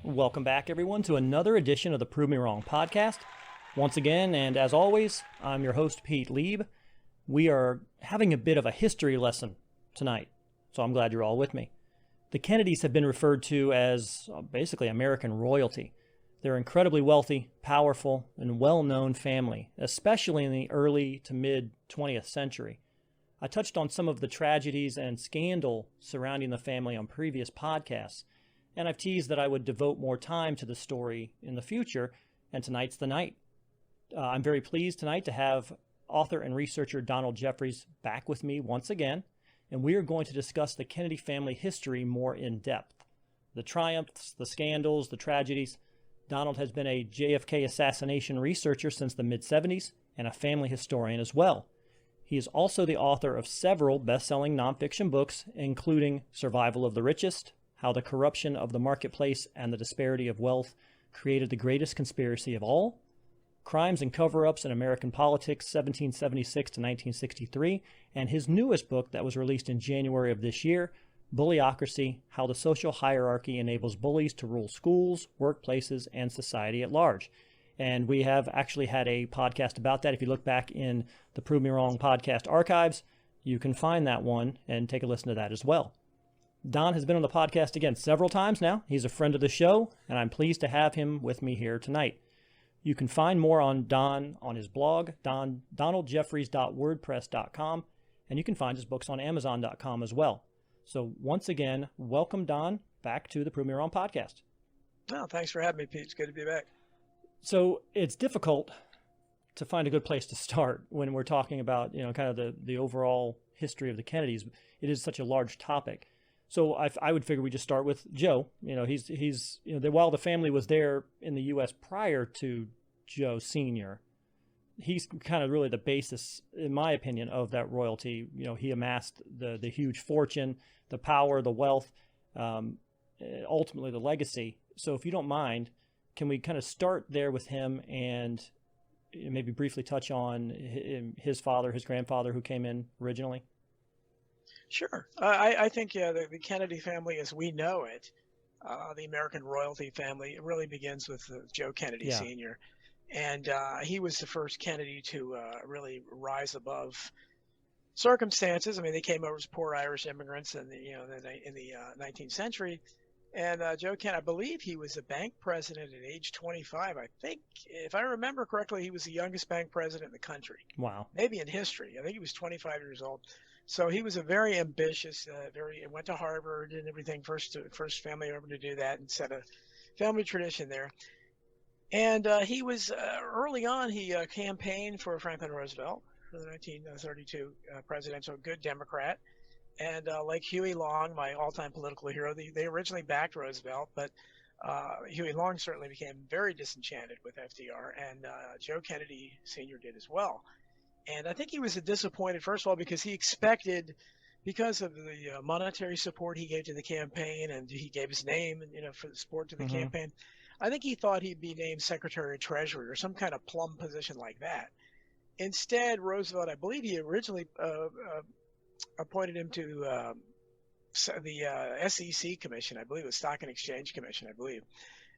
Welcome back, everyone, to another edition of the Prove Me Wrong podcast. Once again, and as always, I'm your host, Pete Lieb. We are having a bit of a history lesson tonight, so I'm glad you're all with me. The Kennedys have been referred to as basically American royalty. They're incredibly wealthy, powerful, and well-known family, especially in the early to mid-20th century. I touched on some of the tragedies and scandal surrounding the family on previous podcasts, and I've teased that I would devote more time to the story in the future, and tonight's the night. I'm very pleased tonight to have author and researcher Donald Jeffries back with me once again, and we are going to discuss the Kennedy family history more in depth. The triumphs, the scandals, the tragedies. Donald has been a JFK assassination researcher since the mid-70s and a family historian as well. He is also the author of several best-selling nonfiction books, including Survival of the Richest, How the Corruption of the Marketplace and the Disparity of Wealth Created the Greatest Conspiracy of All, Crimes and Cover-Ups in American Politics, 1776 to 1963, and his newest book that was released in January of this year, Bullyocracy, How the Social Hierarchy Enables Bullies to Rule Schools, Workplaces, and Society at Large. And we have actually had a podcast about that. If you look back in the Prove Me Wrong podcast archives, you can find that one and take a listen to that as well. Don has been on the podcast again several times now. He's a friend of the show, and I'm pleased to have him with me here tonight. You can find more on Don on his blog, donaldjeffries.wordpress.com, and you can find his books on amazon.com as well. So once again, welcome, Don, back to the Prove Me Wrong podcast. Oh, thanks for having me, Pete. It's good to be back. So it's difficult to find a good place to start when we're talking about, kind of the overall history of the Kennedys. It is such a large topic. So I would figure we just start with Joe. He's while the family was there in the U.S. prior to Joe Sr., he's kind of really the basis, in my opinion, of that royalty. He amassed the huge fortune, the power, the wealth, ultimately the legacy. So if you don't mind, can we kind of start there with him and maybe briefly touch on his father, his grandfather who came in originally? Sure. I think, the Kennedy family as we know it, the American royalty family, it really begins with Joe Kennedy Sr. And he was the first Kennedy to really rise above circumstances. I mean, they came over as poor Irish immigrants in the 19th century. And Joe Kennedy, I believe he was a bank president at age 25. I think, if I remember correctly, he was the youngest bank president in the country. Wow. Maybe in history. I think he was 25 years old. So he was a very ambitious, went to Harvard and everything, first family ever to do that and set a family tradition there. And he was, early on, he campaigned for Franklin Roosevelt for the 1932 presidential, good Democrat. And like Huey Long, my all-time political hero, they originally backed Roosevelt, but Huey Long certainly became very disenchanted with FDR, and Joe Kennedy Sr. did as well. And I think he was disappointed, first of all, because he expected, because of the monetary support he gave to the campaign, and he gave his name, for the support to the campaign. I think he thought he'd be named Secretary of Treasury or some kind of plum position like that. Instead, Roosevelt, I believe he originally appointed him to the SEC Commission, I believe it was Stock and Exchange Commission, I believe.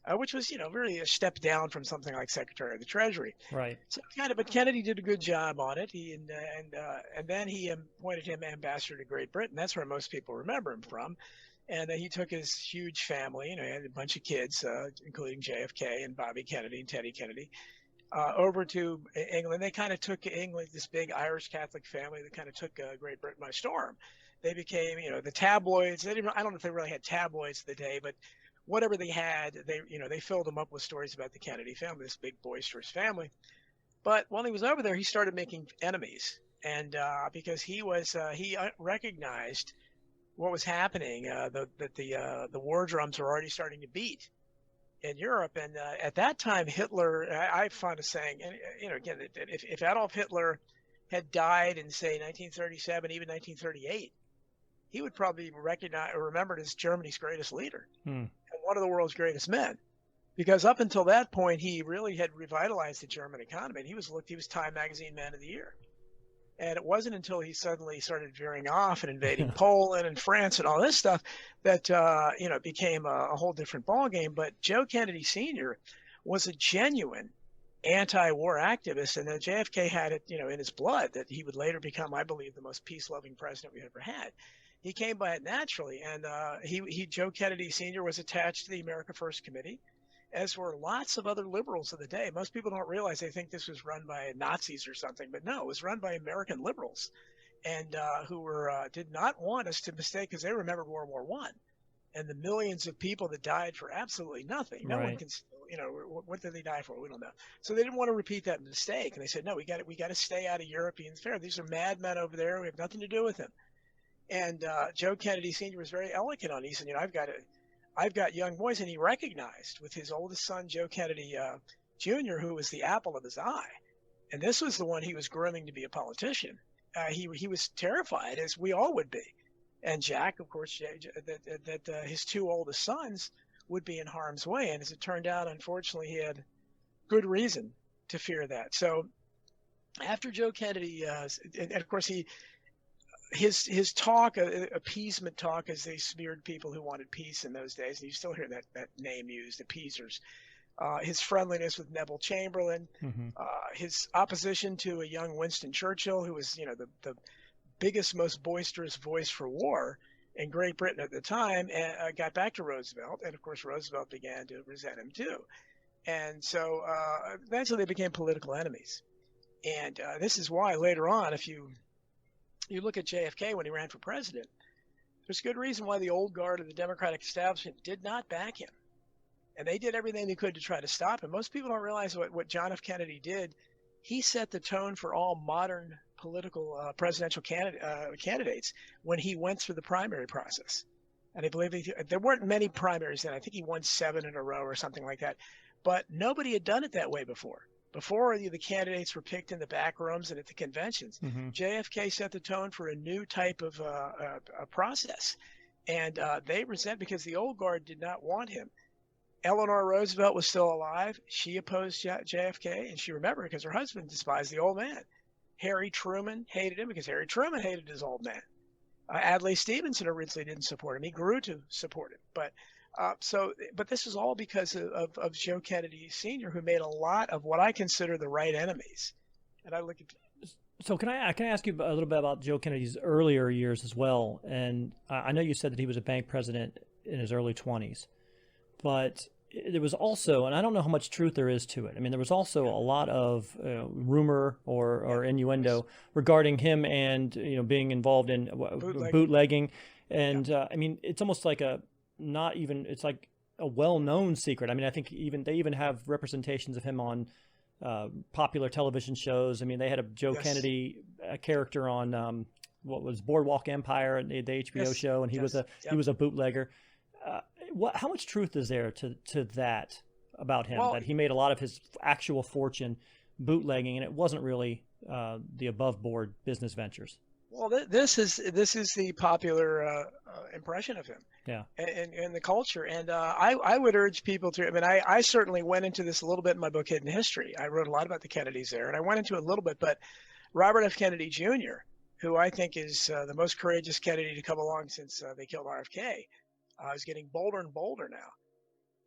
Which was, really a step down from something like Secretary of the Treasury. Right. So but Kennedy did a good job on it. And then he appointed him ambassador to Great Britain. That's where most people remember him from. And he took his huge family, he had a bunch of kids, including JFK and Bobby Kennedy and Teddy Kennedy, over to England. They kind of took England, this big Irish Catholic family that kind of took Great Britain by storm. They became, the tabloids. I don't know if they really had tabloids of the day, but whatever they had, they filled them up with stories about the Kennedy family, this big boisterous family. But while he was over there, he started making enemies, and because he recognized what was happening, that the war drums were already starting to beat in Europe, and at that time, Hitler. I find a saying, and again, if Adolf Hitler had died in say 1937, even 1938, he would probably be remembered as Germany's greatest leader. And one of the world's greatest men, because up until that point, he really had revitalized the German economy. And he was Time Magazine Man of the Year. And it wasn't until he suddenly started veering off and invading Poland and France and all this stuff that, it became a whole different ballgame. But Joe Kennedy Sr. was a genuine anti-war activist, and JFK had it, in his blood that he would later become, I believe, the most peace-loving president we ever had. He came by it naturally, and Joe Kennedy Sr. was attached to the America First Committee, as were lots of other liberals of the day. Most people don't realize, they think this was run by Nazis or something, but no, it was run by American liberals, and who did not want us to mistake, because they remembered World War I and the millions of people that died for absolutely nothing. No one can, what did they die for? We don't know. So they didn't want to repeat that mistake, and they said, no, we got to stay out of European affair. These are madmen over there. We have nothing to do with them. And Joe Kennedy Sr. was very eloquent on it. He said, I've got young boys, and he recognized with his oldest son, Joe Kennedy Jr., who was the apple of his eye. And this was the one he was grooming to be a politician. He was terrified, as we all would be. And Jack, of course, that his two oldest sons would be in harm's way. And as it turned out, unfortunately, he had good reason to fear that. So after Joe Kennedy, and of course, his talk, appeasement talk, as they smeared people who wanted peace in those days, and you still hear that name used, appeasers. His friendliness with Neville Chamberlain, his opposition to a young Winston Churchill, who was, the biggest, most boisterous voice for war in Great Britain at the time, got back to Roosevelt, and of course Roosevelt began to resent him too. And so eventually they became political enemies. And this is why later on, if you look at JFK when he ran for president, there's good reason why the old guard of the Democratic establishment did not back him. And they did everything they could to try to stop him. Most people don't realize what John F. Kennedy did. He set the tone for all modern political presidential candidates when he went through the primary process. And I believe there weren't many primaries then. I think he won 7 in a row or something like that. But nobody had done it that way before. Before, the candidates were picked in the back rooms and at the conventions. JFK set the tone for a new type of a process. And they resent, because the old guard did not want him. Eleanor Roosevelt was still alive. She opposed JFK, and she remembered because her husband despised the old man. Harry Truman hated him because Harry Truman hated his old man. Adlai Stevenson originally didn't support him. He grew to support him. But this is all because of Joe Kennedy Sr., who made a lot of what I consider the right enemies. And I look at. So can I ask you a little bit about Joe Kennedy's earlier years as well? And I know you said that he was a bank president in his early 20s, but there was also, and I don't know how much truth there is to it. I mean, there was also a lot of rumor or innuendo regarding him and being involved in bootlegging. And I mean, it's almost like it's like a well-known secret. I mean, I think they even have representations of him on popular television shows. I mean, they had a Joe Kennedy character on what was Boardwalk Empire, the HBO show, and he was a bootlegger. How much truth is there to that about him, that he made a lot of his actual fortune bootlegging, and it wasn't really the above-board business ventures? Well, this is the popular impression of him, and the culture. And I would urge people to. I mean, I certainly went into this a little bit in my book, Hidden History. I wrote a lot about the Kennedys there, and I went into it a little bit. But Robert F. Kennedy Jr., who I think is the most courageous Kennedy to come along since they killed RFK, is getting bolder and bolder now.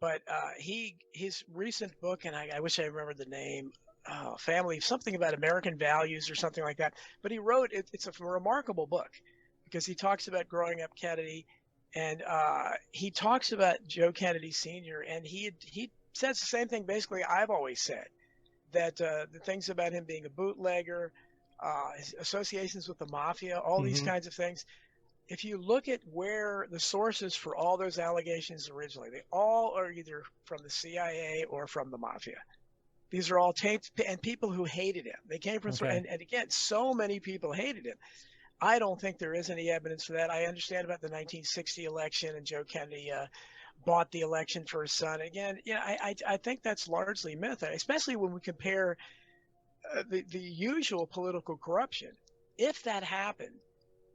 But his recent book, and I wish I remembered the name. Family, something about American values or something like that. But he wrote it. It's a remarkable book because he talks about growing up Kennedy, and he talks about Joe Kennedy Sr. And he says the same thing basically I've always said, that the things about him being a bootlegger, his associations with the mafia, all these kinds of things. If you look at where the sources for all those allegations originally, they all are either from the CIA or from the mafia. These are all tapes and people who hated him. They came from, and again, so many people hated him. I don't think there is any evidence for that. I understand about the 1960 election, and Joe Kennedy bought the election for his son. Again, I think that's largely myth, especially when we compare the usual political corruption. If that happened,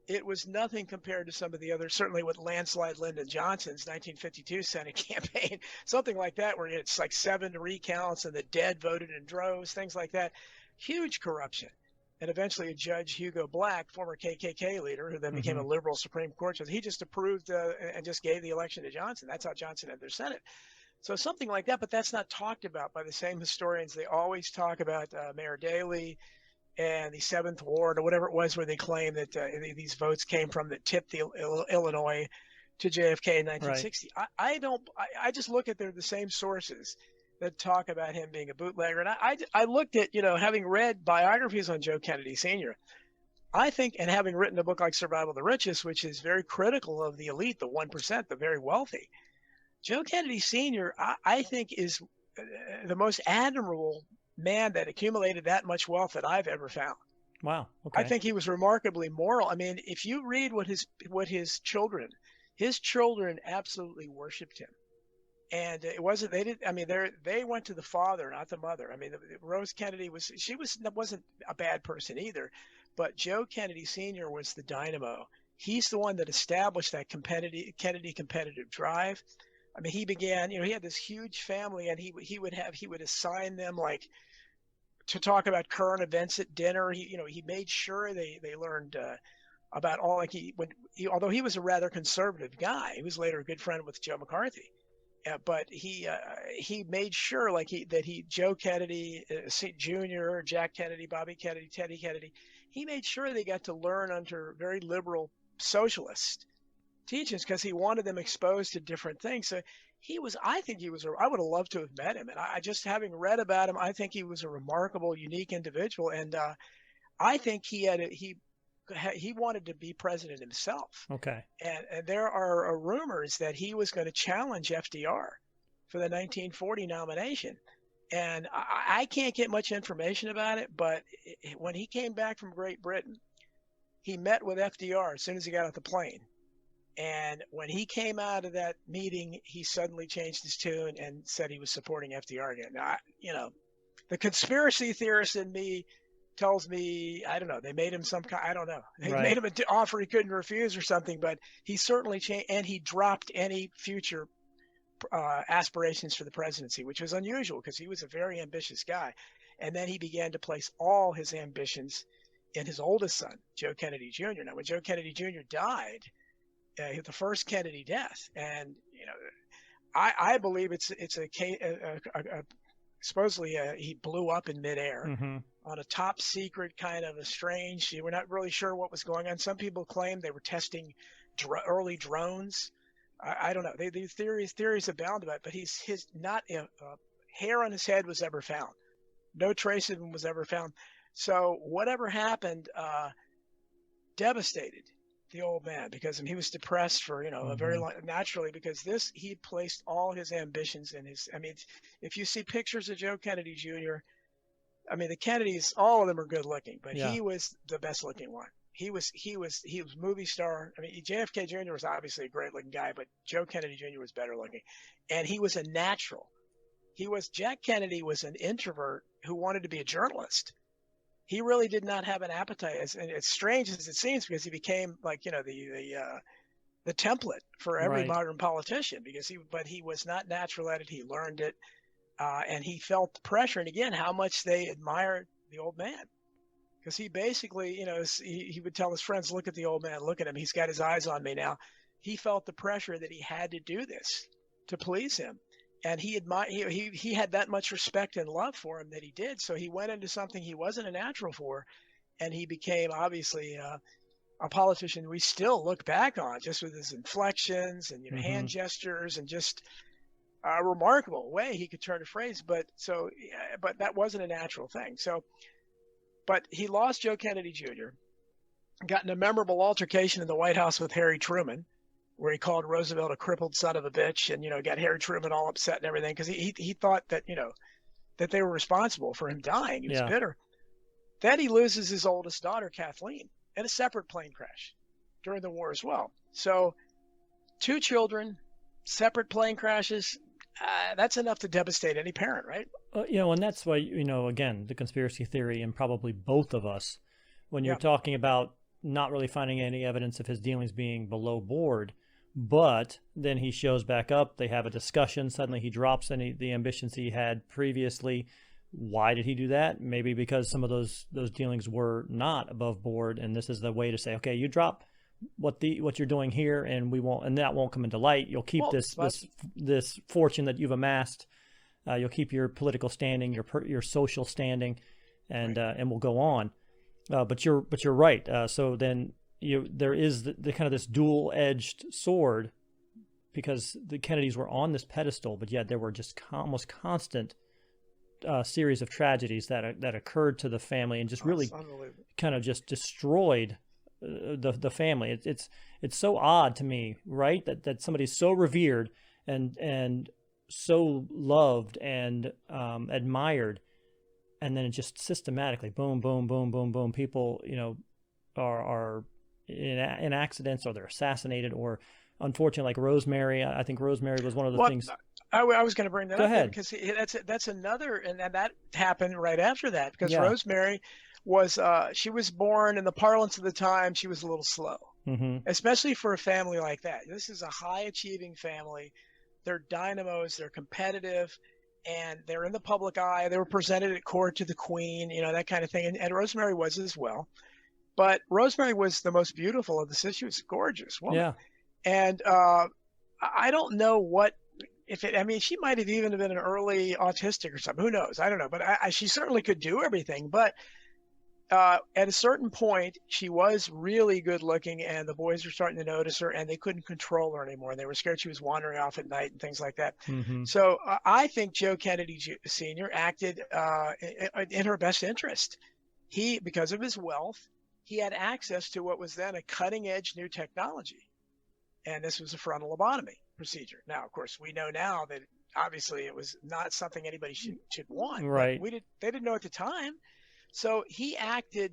it was nothing compared to some of the others, certainly with landslide Lyndon Johnson's 1952 Senate campaign, something like that, where it's like 7 recounts and the dead voted in droves, things like that. Huge corruption. and eventually a Judge Hugo Black, former KKK leader, who then became a Mm-hmm. liberal Supreme Court judge, he just approved and just gave the election to Johnson. That's how Johnson had their Senate. So something like that, but that's not talked about by the same historians. They always talk about Mayor Daley and the Seventh Ward or whatever it was, where they claim that these votes came from that tipped the Illinois to JFK in 1960. Right. I just look at the same sources that talk about him being a bootlegger. And I looked at, having read biographies on Joe Kennedy Sr., I think, and having written a book like Survival of the Richest, which is very critical of the elite, the 1%, the very wealthy, Joe Kennedy Sr., I think, is the most admirable man that accumulated that much wealth that I've ever found. Wow. Okay. I think he was remarkably moral. I mean, if you read what his children absolutely worshipped him. And it wasn't, they went to the father, not the mother. I mean, Rose Kennedy wasn't a bad person either, but Joe Kennedy Sr. was the dynamo. He's the one that established that Kennedy competitive drive. I mean, he began, he had this huge family, and he would assign them like to talk about current events at dinner. He made sure they learned about all, although he was a rather conservative guy, he was later a good friend with Joe McCarthy. But he made sure Joe Kennedy Jr., Jack Kennedy, Bobby Kennedy, Teddy Kennedy, he made sure they got to learn under very liberal socialist teachings because he wanted them exposed to different things. So I would have loved to have met him. And I just, having read about him, I think he was a remarkable, unique individual. And I think he wanted to be president himself. Okay. And there are rumors that he was going to challenge FDR for the 1940 nomination. And I can't get much information about it, but when he came back from Great Britain, he met with FDR as soon as he got off the plane. And when he came out of that meeting, he suddenly changed his tune and said he was supporting FDR again. Now, the conspiracy theorist in me tells me, I don't know, they made him I don't know. They made him an offer he couldn't refuse or something, but he certainly changed, and he dropped any future aspirations for the presidency, which was unusual because he was a very ambitious guy. And then he began to place all his ambitions in his oldest son, Joe Kennedy Jr. Now, when Joe Kennedy Jr. died, the first Kennedy death, and I believe it's supposedly he blew up in midair on a top secret kind of a strange. We're not really sure what was going on. Some people claim they were testing early drones. I don't know. These theories abound about it, but not a hair on his head was ever found. No trace of him was ever found. So whatever happened devastated the old man, because he was depressed for a very long, naturally, because he placed all his ambitions in his. I mean, if you see pictures of Joe Kennedy Jr., I mean, the Kennedys, all of them are good looking, but he was the best looking one. He was movie star. I mean, JFK Jr. was obviously a great looking guy, but Joe Kennedy Jr. was better looking, and he was a natural. Jack Kennedy was an introvert who wanted to be a journalist. He really did not have an appetite, and as strange as it seems, because he became the template for every modern politician, but he was not natural at it. He learned it, and he felt the pressure. And again, how much they admired the old man, because he basically, he would tell his friends, "Look at the old man, look at him. He's got his eyes on me now." He felt the pressure that he had to do this to please him. And he had that much respect and love for him that he did. So he went into something he wasn't a natural for, and he became obviously a politician we still look back on, just with his inflections and hand gestures, and just a remarkable way he could turn a phrase. But that wasn't a natural thing. But he lost Joe Kennedy Jr., got in a memorable altercation in the White House with Harry Truman, where he called Roosevelt a crippled son of a bitch, and got Harry Truman all upset and everything, because he thought that that they were responsible for him dying. He was bitter. Then he loses his oldest daughter, Kathleen, in a separate plane crash during the war as well. So 2 children, separate plane crashes. That's enough to devastate any parent, right? And that's why again, the conspiracy theory, and probably both of us, when you're talking about not really finding any evidence of his dealings being below board. But then he shows back up, they have a discussion, suddenly he drops the ambitions he had previously. Why did he do that? Maybe because some of those dealings were not above board, and this is the way to say, okay, you drop what you're doing here, and that won't come into light. You'll keep this fortune that you've amassed. You'll keep your political standing, your social standing, and we'll go on. But you're right. So then there is the kind of this dual-edged sword, because the Kennedys were on this pedestal, but yet there were just almost constant series of tragedies that occurred to the family, and just really kind of just destroyed the family. It's so odd to me, right? That somebody's so revered and so loved and admired, and then it just systematically boom, boom, boom, boom, boom. People, are in accidents, or they're assassinated, or unfortunately, like Rosemary. I think Rosemary was one of the things. I was going to bring that up because that's another, and that happened right after that, because Rosemary was she was born, in the parlance of the time, she was a little slow, especially for a family like that. This is a high achieving family. They're dynamos, they're competitive, and they're in the public eye. They were presented at court to the Queen, that kind of thing, and Rosemary was as well. But Rosemary was the most beautiful of the sisters. She was a gorgeous woman. Yeah. And I don't know she might have even been an early autistic or something. Who knows? I don't know. But she certainly could do everything. But at a certain point, she was really good looking, and the boys were starting to notice her, and they couldn't control her anymore. And they were scared she was wandering off at night and things like that. So I think Joe Kennedy Sr. acted in her best interest. Because of his wealth, he had access to what was then a cutting edge new technology. And this was a frontal lobotomy procedure. Now, of course, we know now that obviously it was not something anybody should want. Right. They didn't know at the time. So he acted,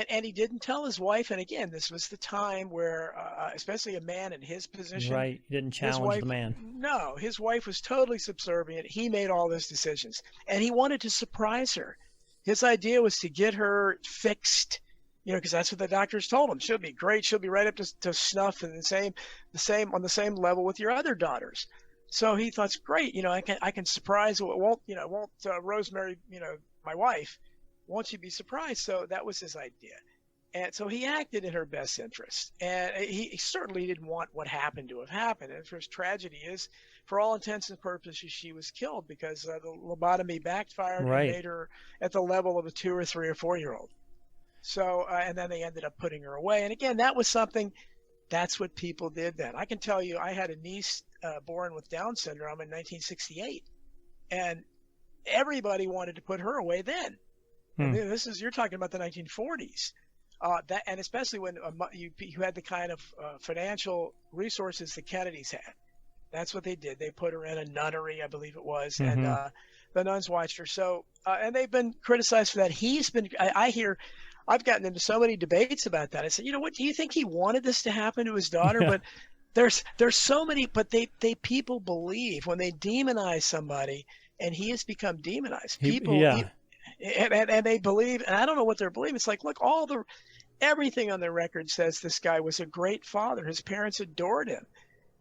and he didn't tell his wife. And again, this was the time where, especially a man in his position. Right. He didn't challenge the man. No, his wife was totally subservient. He made all those decisions, and he wanted to surprise her. His idea was to get her fixed, because that's what the doctors told him. She'll be great. She'll be right up to snuff and on the same level with your other daughters. So he thought, great, I can surprise. Won't Rosemary, my wife, won't she be surprised? So that was his idea. And so he acted in her best interest. And he certainly didn't want what happened to have happened. And his tragedy is, for all intents and purposes, she was killed because the lobotomy backfired and made her at the level of a 2 or 3 or 4-year-old. So, and then they ended up putting her away. And again, that's what people did then. I can tell you, I had a niece born with Down syndrome in 1968, and everybody wanted to put her away then. And you're talking about the 1940s. And especially when you had the kind of financial resources the Kennedys had. That's what they did. They put her in a nunnery, I believe it was, and the nuns watched her. So, and they've been criticized for that. I've gotten into so many debates about that. I said, what, do you think he wanted this to happen to his daughter? But there's so many, but people believe when they demonize somebody, and he has become demonized. And they believe, and I don't know what they're believing. It's like, look, everything on the record says this guy was a great father. His parents adored him.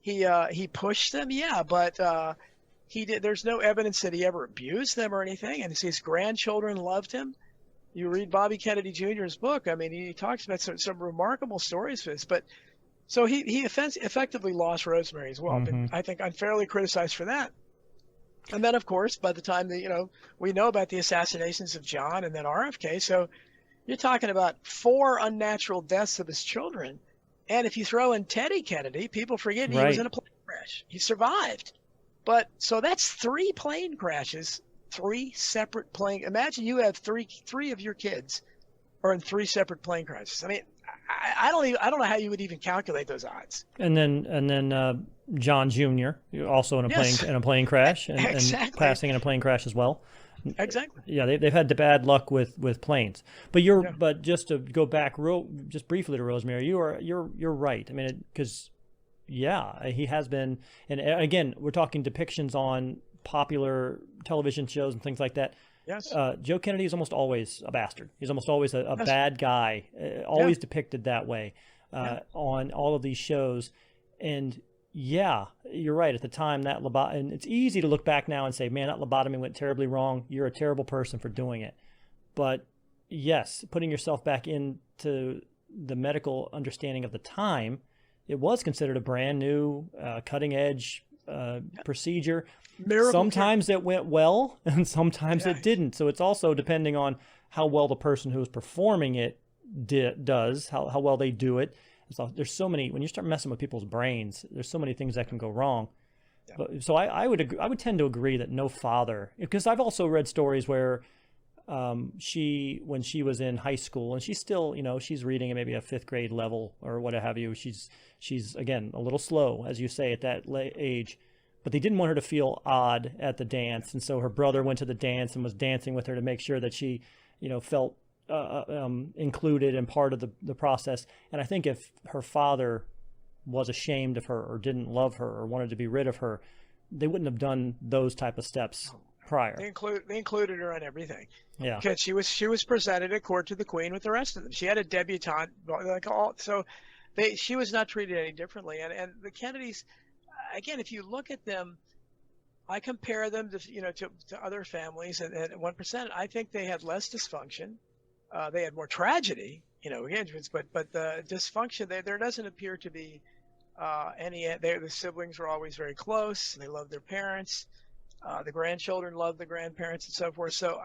He pushed them, but there's no evidence that he ever abused them or anything. And his grandchildren loved him. You read Bobby Kennedy Jr.'s book. I mean, he talks about some remarkable stories for this. But so he effectively lost Rosemary as well. But I think unfairly criticized for that. And then, of course, by the time that, we know about the assassinations of John and then RFK. So you're talking about 4 unnatural deaths of his children. And if you throw in Teddy Kennedy, people forget he was in a plane crash. He survived. But so that's 3 plane crashes. 3 separate plane. Imagine you have three of your kids are in 3 separate plane crashes. I mean, I don't know how you would even calculate those odds. And then John Jr. also in a plane crash and passing in a plane crash as well. Exactly. Yeah, they've had bad luck with planes. But but just to go back just briefly to Rosemary, you're right. I mean, because he has been, and again, we're talking depictions on popular television shows and things like that. Yes. Joe Kennedy is almost always a bastard. He's almost always a bad guy, always depicted that way on all of these shows. And Yeah, you're right. At the time, that and it's easy to look back now and say, man, that lobotomy went terribly wrong. You're a terrible person for doing it. But yes, putting yourself back into the medical understanding of the time, it was considered a brand new, cutting edge procedure. Miracle Sometimes it went well and sometimes Yeah. it didn't. So it's also depending on how well the person who is performing it does, how well they do it. So there's so many, when you start messing with people's brains, there's so many things that can go wrong. Yeah. But, so I would tend to agree that no father, because I've also read stories where when she was in high school, and she's still, she's reading at maybe a 5th grade level or what have you. She's again, a little slow, as you say, at that age, but they didn't want her to feel odd at the dance. And so her brother went to the dance and was dancing with her to make sure that she, felt included and part of the process. And I think if her father was ashamed of her or didn't love her or wanted to be rid of her, they wouldn't have done those type of steps prior. They included her on everything. Yeah. Because she was presented at court to the Queen with the rest of them. She had a debutante, she was not treated any differently. And the Kennedys, again, if you look at them, I compare them to other families, and at 1%, I think they had less dysfunction. They had more tragedy, but the dysfunction, there doesn't appear to be any. The siblings were always very close. They loved their parents. The grandchildren loved the grandparents and so forth. So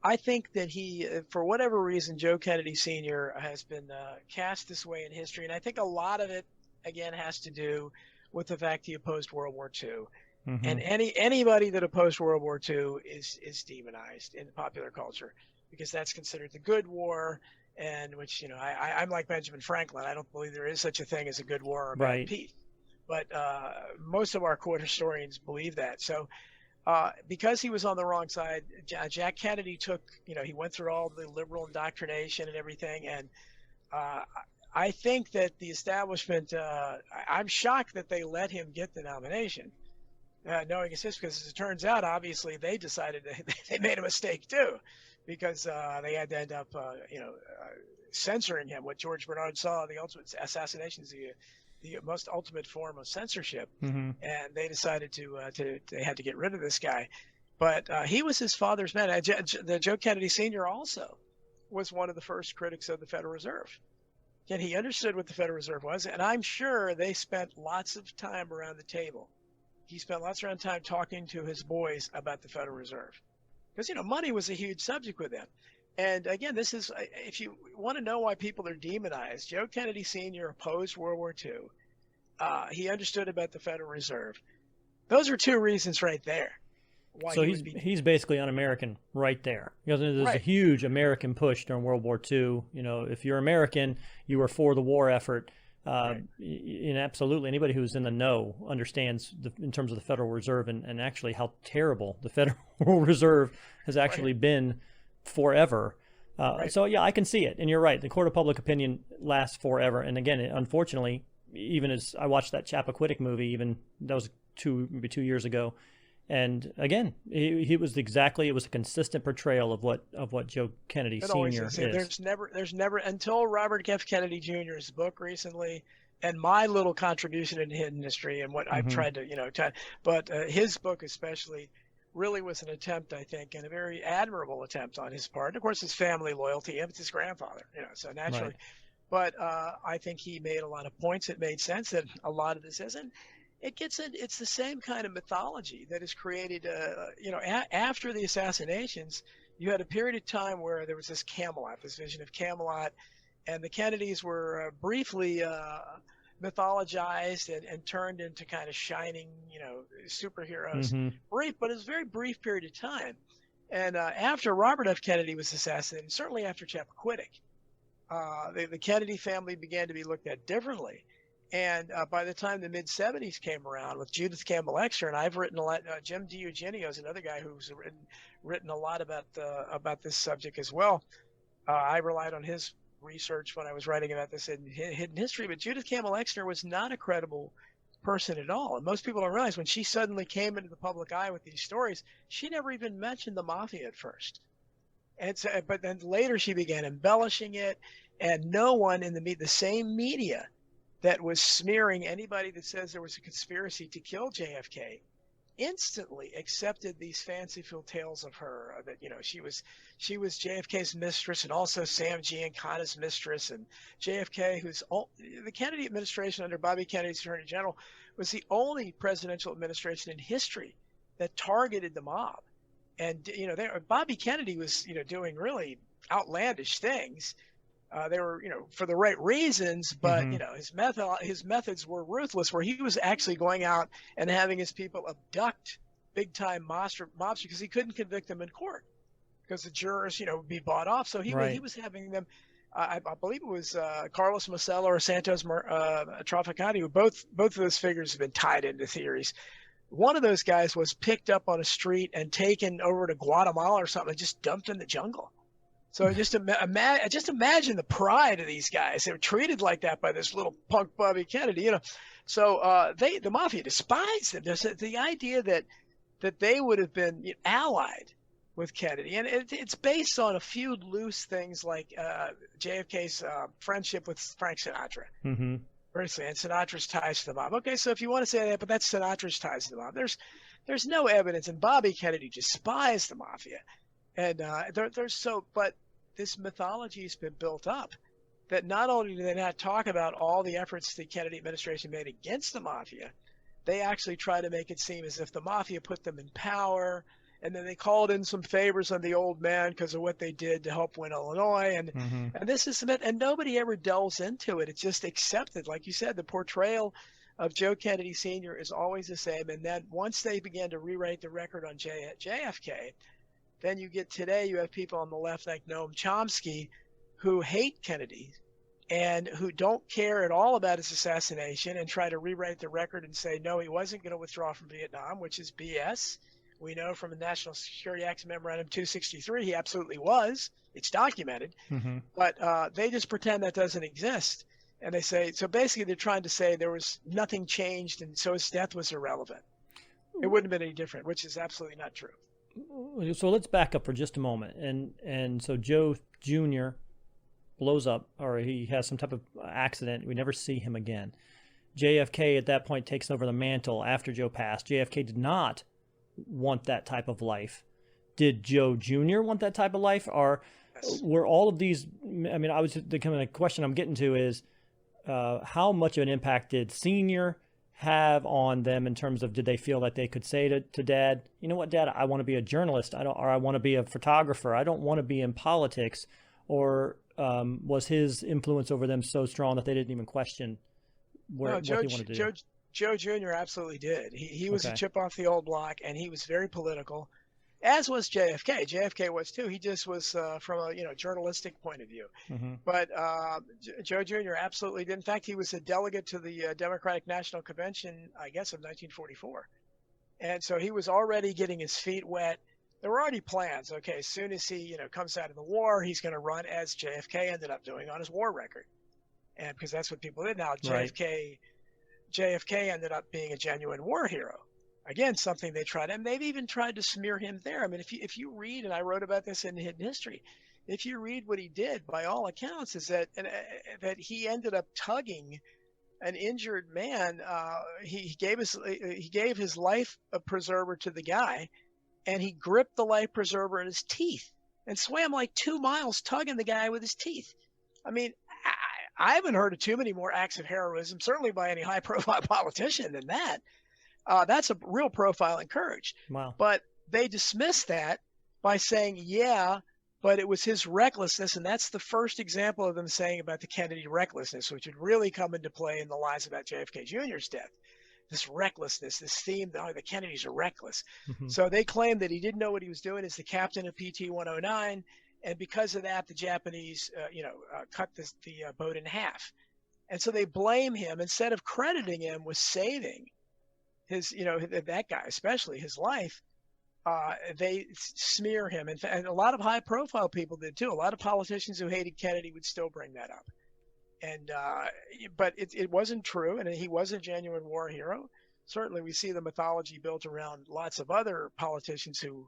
I think that he, for whatever reason, Joe Kennedy Sr. has been cast this way in history. And I think a lot of it, again, has to do with the fact he opposed World War II. Mm-hmm. And anybody that opposed World War II is demonized in popular culture, because that's considered the good war, and which, I'm like Benjamin Franklin. I don't believe there is such a thing as a good war or a bad peace. But most of our court historians believe that. So because he was on the wrong side, Jack Kennedy took, he went through all the liberal indoctrination and everything. And I think that the establishment, I'm shocked that they let him get the nomination, knowing it's this, because as it turns out, obviously they decided they made a mistake too, because they had to end up, censoring him. What George Bernard saw, the ultimate assassination, is the most ultimate form of censorship. Mm-hmm. And they decided they had to get rid of this guy. But he was his father's man. Joe Kennedy Sr. also was one of the first critics of the Federal Reserve. And he understood what the Federal Reserve was, and I'm sure they spent lots of time around the table. He spent lots of time talking to his boys about the Federal Reserve, because money was a huge subject with them. And again, this is, if you want to know why people are demonized, Joe Kennedy Sr. opposed World War II. He understood about the Federal Reserve. Those are two reasons right there. Why so he's basically un-American right there. Because there's a huge American push during World War II. If you're American, you were for the war effort. Absolutely, anybody who's in the know understands in terms of the Federal Reserve and actually how terrible the Federal Reserve has actually been forever. So yeah, I can see it. And you're right. The court of public opinion lasts forever. And again, unfortunately, even as I watched that Chappaquiddick movie, even that was maybe 2 years ago. And again, it was a consistent portrayal of what Joe Kennedy Sr. is. There's never until Robert F. Kennedy Jr.'s book recently, and my little contribution in hidden history and what I've tried to but his book especially really was an attempt, I think, and a very admirable attempt on his part. And of course, his family loyalty, it's his grandfather, so naturally. Right. But I think he made a lot of points that made sense, that a lot of this isn't. It's the same kind of mythology that is created, after the assassinations. You had a period of time where there was this vision of Camelot, and the Kennedys were briefly mythologized and turned into kind of shining, superheroes. Mm-hmm. Brief, but it was a very brief period of time. And after Robert F. Kennedy was assassinated, certainly after Chappaquiddick, the Kennedy family began to be looked at differently. And by the time the mid-'70s came around with Judith Campbell Exner, and I've written a lot, Jim DiEugenio is another guy who's written a lot about this subject as well. I relied on his research when I was writing about this in hidden history, but Judith Campbell Exner was not a credible person at all. And most people don't realize, when she suddenly came into the public eye with these stories, she never even mentioned the mafia at first. And so, but then later she began embellishing it, and no one in the same media that was smearing anybody that says there was a conspiracy to kill JFK, instantly accepted these fanciful tales of her, that she was JFK's mistress and also Sam Giancana's mistress, and JFK, the Kennedy administration under Bobby Kennedy's Attorney General was the only presidential administration in history that targeted the mob. And Bobby Kennedy was doing really outlandish things. They were, for the right reasons, but his methods were ruthless, where he was actually going out and having his people abduct big-time mobsters because he couldn't convict them in court because the jurors, would be bought off. So he was having them. I believe it was Carlos Masella or Santos Traficante, who both of those figures have been tied into theories. One of those guys was picked up on a street and taken over to Guatemala or something, and just dumped in the jungle. So just imagine the pride of these guys. They were treated like that by this little punk Bobby Kennedy, So the mafia despised them. There's the idea that they would have been allied with Kennedy, and it's based on a few loose things like JFK's friendship with Frank Sinatra. Mm-hmm. And Sinatra's ties to the mob. Okay, so if you want to say that, but that's Sinatra's ties to the mob. There's no evidence, and Bobby Kennedy despised the mafia. And but this mythology has been built up that not only do they not talk about all the efforts the Kennedy administration made against the mafia, they actually try to make it seem as if the mafia put them in power, and then they called in some favors on the old man because of what they did to help win Illinois. And this is myth, and nobody ever delves into it. It's just accepted. Like you said, the portrayal of Joe Kennedy Sr. is always the same. And then once they began to rewrite the record on JFK, then you have people on the left like Noam Chomsky who hate Kennedy and who don't care at all about his assassination and try to rewrite the record and say, no, he wasn't going to withdraw from Vietnam, which is BS. We know from the National Security Act Memorandum 263, he absolutely was. It's documented. But they just pretend that doesn't exist. And they say, so basically they're trying to say there was nothing changed and so his death was irrelevant. It wouldn't have been any different, which is absolutely not true. So let's back up for just a moment. And so Joe Jr. blows up, or he has some type of accident. We never see him again. JFK at that point takes over the mantle after Joe passed. JFK did not want that type of life. Did Joe Jr. want that type of life? Or were all of these, the kind of question I'm getting to is how much of an impact did Senior have on them in terms of, did they feel that they could say to Dad, you know what, Dad, I want to be a journalist, or I want to be a photographer, I don't want to be in politics? Or was his influence over them so strong that they didn't even question what he wanted to do? Joe Jr. absolutely did. He was a chip off the old block, and he was very political, as was JFK. JFK was too. He just was from a journalistic point of view. But Joe Jr. absolutely did. In fact, he was a delegate to the Democratic National Convention, I guess, of 1944. And so he was already getting his feet wet. There were already plans. Okay, as soon as he comes out of the war, he's going to run as JFK ended up doing on his war record, and because that's what people did. Now JFK ended up being a genuine war hero. Again, something they tried, and they've even tried to smear him there. I mean, if you read, and I wrote about this in Hidden History, if you read what he did, by all accounts, is that he ended up tugging an injured man. He gave his life preserver to the guy, and he gripped the life preserver in his teeth and swam like 2 miles tugging the guy with his teeth. I mean, I haven't heard of too many more acts of heroism, certainly by any high-profile politician, than that. That's a real profile in courage. Wow. But they dismissed that by saying, yeah, but it was his recklessness, and that's the first example of them saying about the Kennedy recklessness, which would really come into play in the lies about JFK Jr.'s death. This recklessness, this theme, the Kennedys are reckless. So they claimed that he didn't know what he was doing as the captain of PT-109, and because of that, the Japanese, cut the boat in half. And so they blame him instead of crediting him with saving his, that guy, especially his life. They smear him. And a lot of high-profile people did too. A lot of politicians who hated Kennedy would still bring that up. And but it wasn't true, and he was a genuine war hero. Certainly, we see the mythology built around lots of other politicians who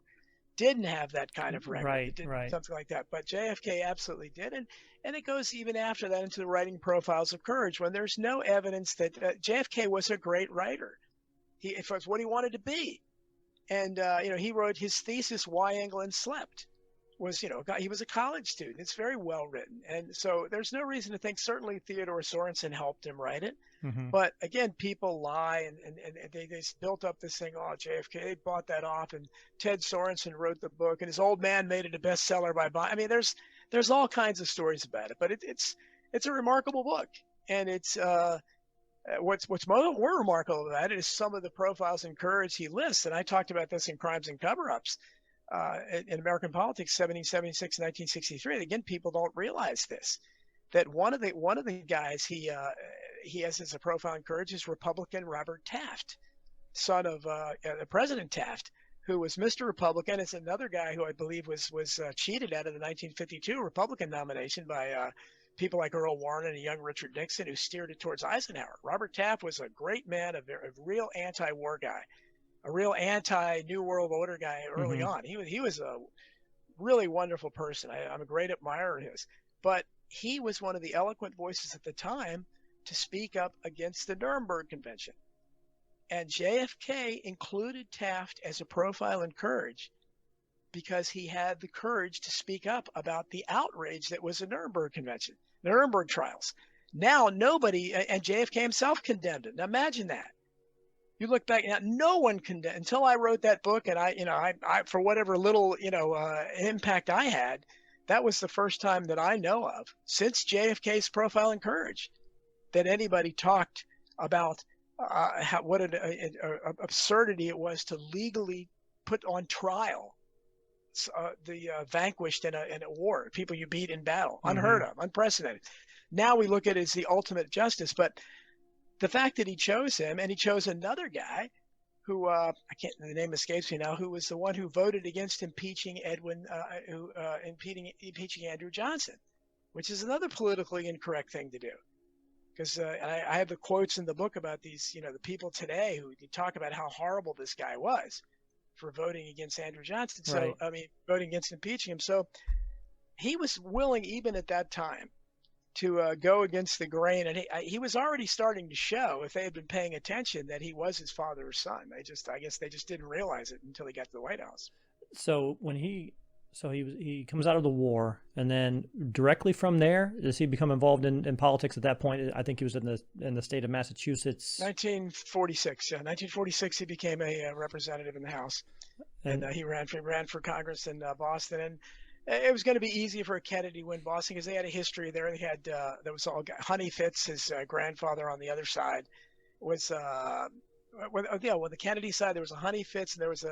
didn't have that kind of record. Right, It didn't, right. something like that. But JFK absolutely did. And it goes even after that into the writing profiles of courage, when there's no evidence that JFK was a great writer. It was what he wanted to be. And, he wrote his thesis, Why England Slept. He was a college student. It's very well written. And so there's no reason to think certainly Theodore Sorensen helped him write it. Mm-hmm. But again, people lie and they built up this thing, JFK, they bought that off, and Ted Sorensen wrote the book, and his old man made it a bestseller by buying. I mean, there's all kinds of stories about it, but it's a remarkable book. And it's what's more remarkable about it is some of the profiles in courage he lists. And I talked about this in Crimes and Cover-Ups. In American politics, 1776 and 1963. Again, people don't realize this, that one of the guys he has as a profile in courage is Republican Robert Taft, son of President Taft, who was Mr. Republican. It's another guy who I believe was cheated out of the 1952 Republican nomination by people like Earl Warren and a young Richard Nixon, who steered it towards Eisenhower. Robert Taft was a great man, a real anti-war guy, a real anti-New World Order guy early Mm-hmm. on. He was a really wonderful person. I'm a great admirer of his. But he was one of the eloquent voices at the time to speak up against the Nuremberg Convention. And JFK included Taft as a profile in courage because he had the courage to speak up about the outrage that was the Nuremberg Convention, the Nuremberg trials. Now nobody, and JFK himself condemned it. Now imagine that. You look back now, no one condemned until I wrote that book, and I for whatever little impact I had, that was the first time that I know of since JFK's profile in courage that anybody talked about what an absurdity it was to legally put on trial the vanquished in a war, people you beat in battle, unheard of, unprecedented. Now we look at it as the ultimate justice, but the fact that he chose him, and he chose another guy who the name escapes me now, who was the one who voted against impeaching impeaching Andrew Johnson, which is another politically incorrect thing to do. Because I have the quotes in the book about these, the people today who talk about how horrible this guy was for voting against Andrew Johnson. So, Right. I mean, voting against impeaching him. So he was willing, even at that time, to go against the grain. And he was already starting to show, if they had been paying attention, that he was his father's son. I guess they just didn't realize it until he got to the White House. So when he comes out of the war, and then directly from there, does he become involved in politics at that point? I think he was in the state of Massachusetts. 1946. Yeah, 1946. He became a representative in the House, and he ran for Congress in Boston. And it was going to be easy for Kennedy to win Boston because they had a history there. They had there was all Honey Fitz, his grandfather on the other side, was with the Kennedy side there was a Honey Fitz, and there was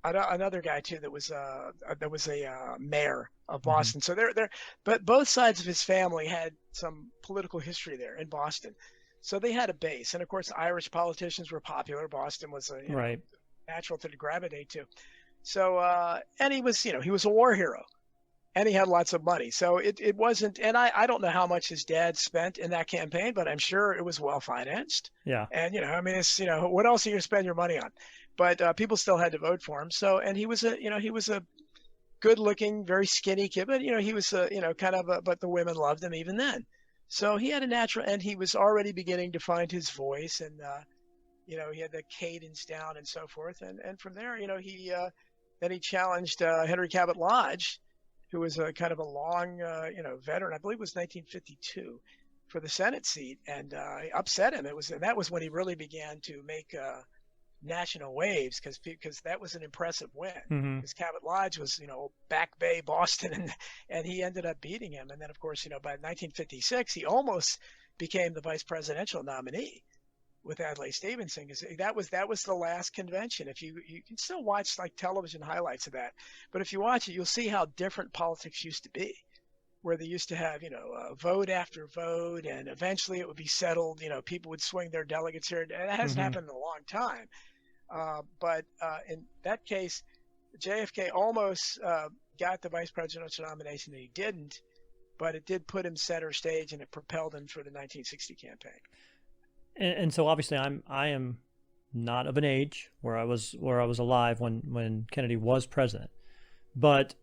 another guy too that was a mayor of Boston. So but both sides of his family had some political history there in Boston. So they had a base, and of course Irish politicians were popular. Boston was a natural to gravitate to. So and he was a war hero, and he had lots of money. So it wasn't, and I don't know how much his dad spent in that campaign, but I'm sure it was well financed. Yeah. And I mean, it's what else are you going to spend your money on? But people still had to vote for him. So, and he was a good-looking, very skinny kid, but he was but the women loved him even then. So he had a natural, and he was already beginning to find his voice, and he had the cadence down and so forth. And from there, then he challenged Henry Cabot Lodge, who was a kind of a long, veteran. I believe it was 1952 for the Senate seat, and upset him. That was when he really began to make national waves, because that was an impressive win. Because Cabot Lodge was Back Bay, Boston, and he ended up beating him. And then of course by 1956 he almost became the vice presidential nominee with Adlai Stevenson, because that was the last convention. If you can still watch like television highlights of that, but if you watch it, you'll see how different politics used to be, where they used to have vote after vote, and eventually it would be settled. People would swing their delegates here. And that hasn't happened in a long time. But in that case, JFK almost got the vice presidential nomination that he didn't, but it did put him center stage, and it propelled him for the 1960 campaign. And so obviously I am not of an age where I was alive when Kennedy was president, but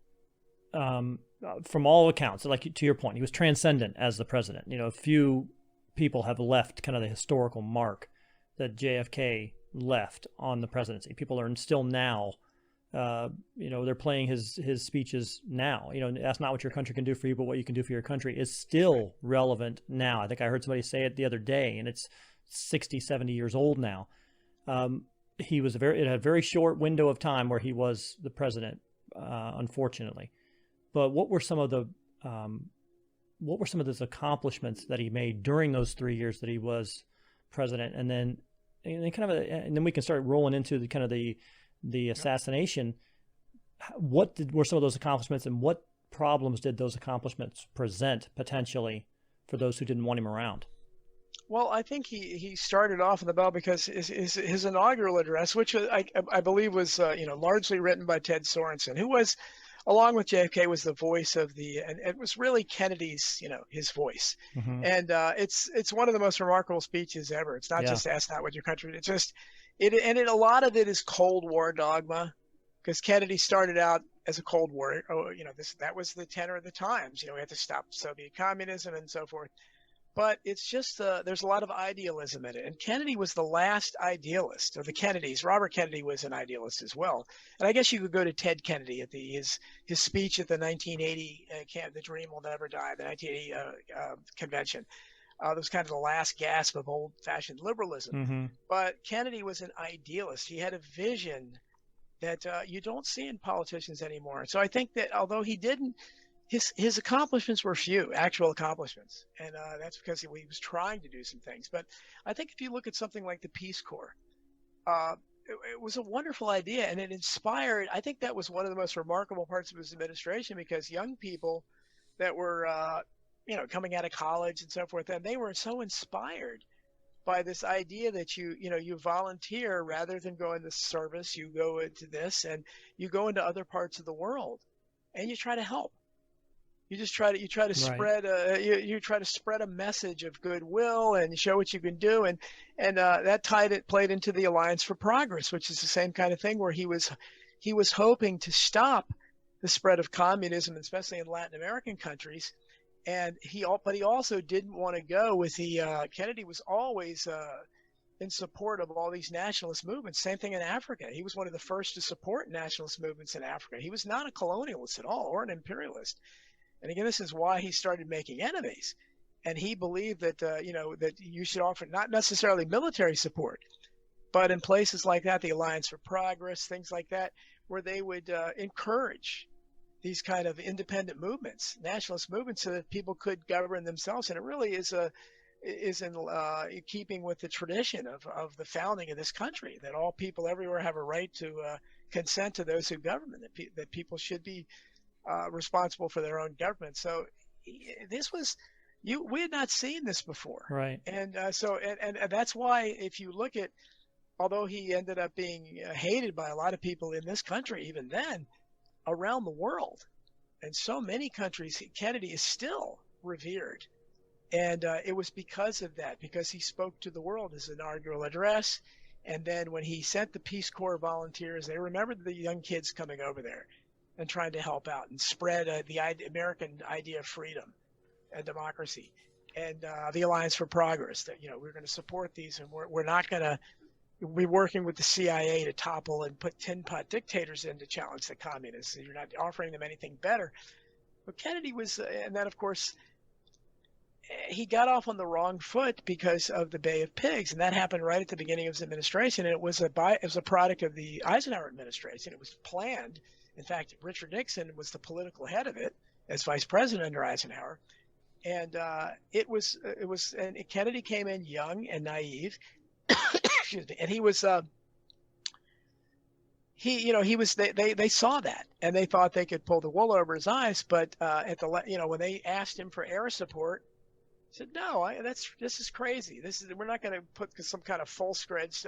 from all accounts, like to your point, he was transcendent as the president. You know, few people have left kind of the historical mark that JFK left on the presidency. People are still now, you know, they're playing his speeches now. You know, that's not what your country can do for you, but what you can do for your country is still relevant now. I think I heard somebody say it the other day, and it's 60, 70 years old now. He was it had a very short window of time where he was the president, unfortunately. But what were some of those accomplishments that he made during those 3 years that he was president? And then we can start rolling into the assassination. What were some of those accomplishments, and what problems did those accomplishments present potentially for those who didn't want him around? Well, I think he started off in the bell because his inaugural address, which I believe was largely written by Ted Sorensen, who was, along with JFK, was the voice of and it was really Kennedy's, his voice. Mm-hmm. And it's one of the most remarkable speeches ever. It's not just ask not what your country. It's just a lot of it is Cold War dogma, because Kennedy started out as a Cold War. That was the tenor of the times. We had to stop Soviet communism and so forth. But it's just there's a lot of idealism in it. And Kennedy was the last idealist of the Kennedys. Robert Kennedy was an idealist as well. And I guess you could go to Ted Kennedy at his speech at the 1980 The Dream Will Never Die, the 1980 convention. That was kind of the last gasp of old-fashioned liberalism. Mm-hmm. But Kennedy was an idealist. He had a vision that you don't see in politicians anymore. So I think that although he didn't, his accomplishments were few, actual accomplishments. And that's because he was trying to do some things. But I think if you look at something like the Peace Corps, it was a wonderful idea, and it inspired. I think that was one of the most remarkable parts of his administration, because young people that were, coming out of college and so forth, and they were so inspired by this idea that you volunteer rather than go into service. You go into this, and you go into other parts of the world, and you try to help. You just try to spread you try to spread a message of goodwill and show what you can do, and that played into the Alliance for Progress, which is the same kind of thing, where he was hoping to stop the spread of communism, especially in Latin American countries, but he also didn't want to go with Kennedy was always in support of all these nationalist movements. Same thing in Africa. He was one of the first to support nationalist movements in Africa. He was not a colonialist at all, or an imperialist. And again, this is why he started making enemies. And he believed that, that you should offer not necessarily military support, but in places like that, the Alliance for Progress, things like that, where they would encourage these kind of independent movements, nationalist movements, so that people could govern themselves. And it really is in keeping with the tradition of the founding of this country, that all people everywhere have a right to consent to those who govern them, that people should be responsible for their own government. So this was, we had not seen this before. Right. And so that's why, if you look at, although he ended up being hated by a lot of people in this country, even then, around the world, in so many countries, Kennedy is still revered. And it was because of that, because he spoke to the world, his inaugural address. And then when he sent the Peace Corps volunteers, they remembered the young kids coming over there and trying to help out and spread the American idea of freedom and democracy, and the Alliance for Progress, that we're going to support these, and we're not going to be working with the CIA to topple and put tin pot dictators in to challenge the communists. You're not offering them anything better. But Kennedy was, and then of course he got off on the wrong foot because of the Bay of Pigs, and that happened right at the beginning of his administration. And it was a product of the Eisenhower administration. It was planned. In fact, Richard Nixon was the political head of it as vice president under Eisenhower. And and Kennedy came in young and naive. Excuse me. And he was, they saw that, and they thought they could pull the wool over his eyes. But when they asked him for air support, he said, no, this is crazy. We're not going to put some kind of full spreads,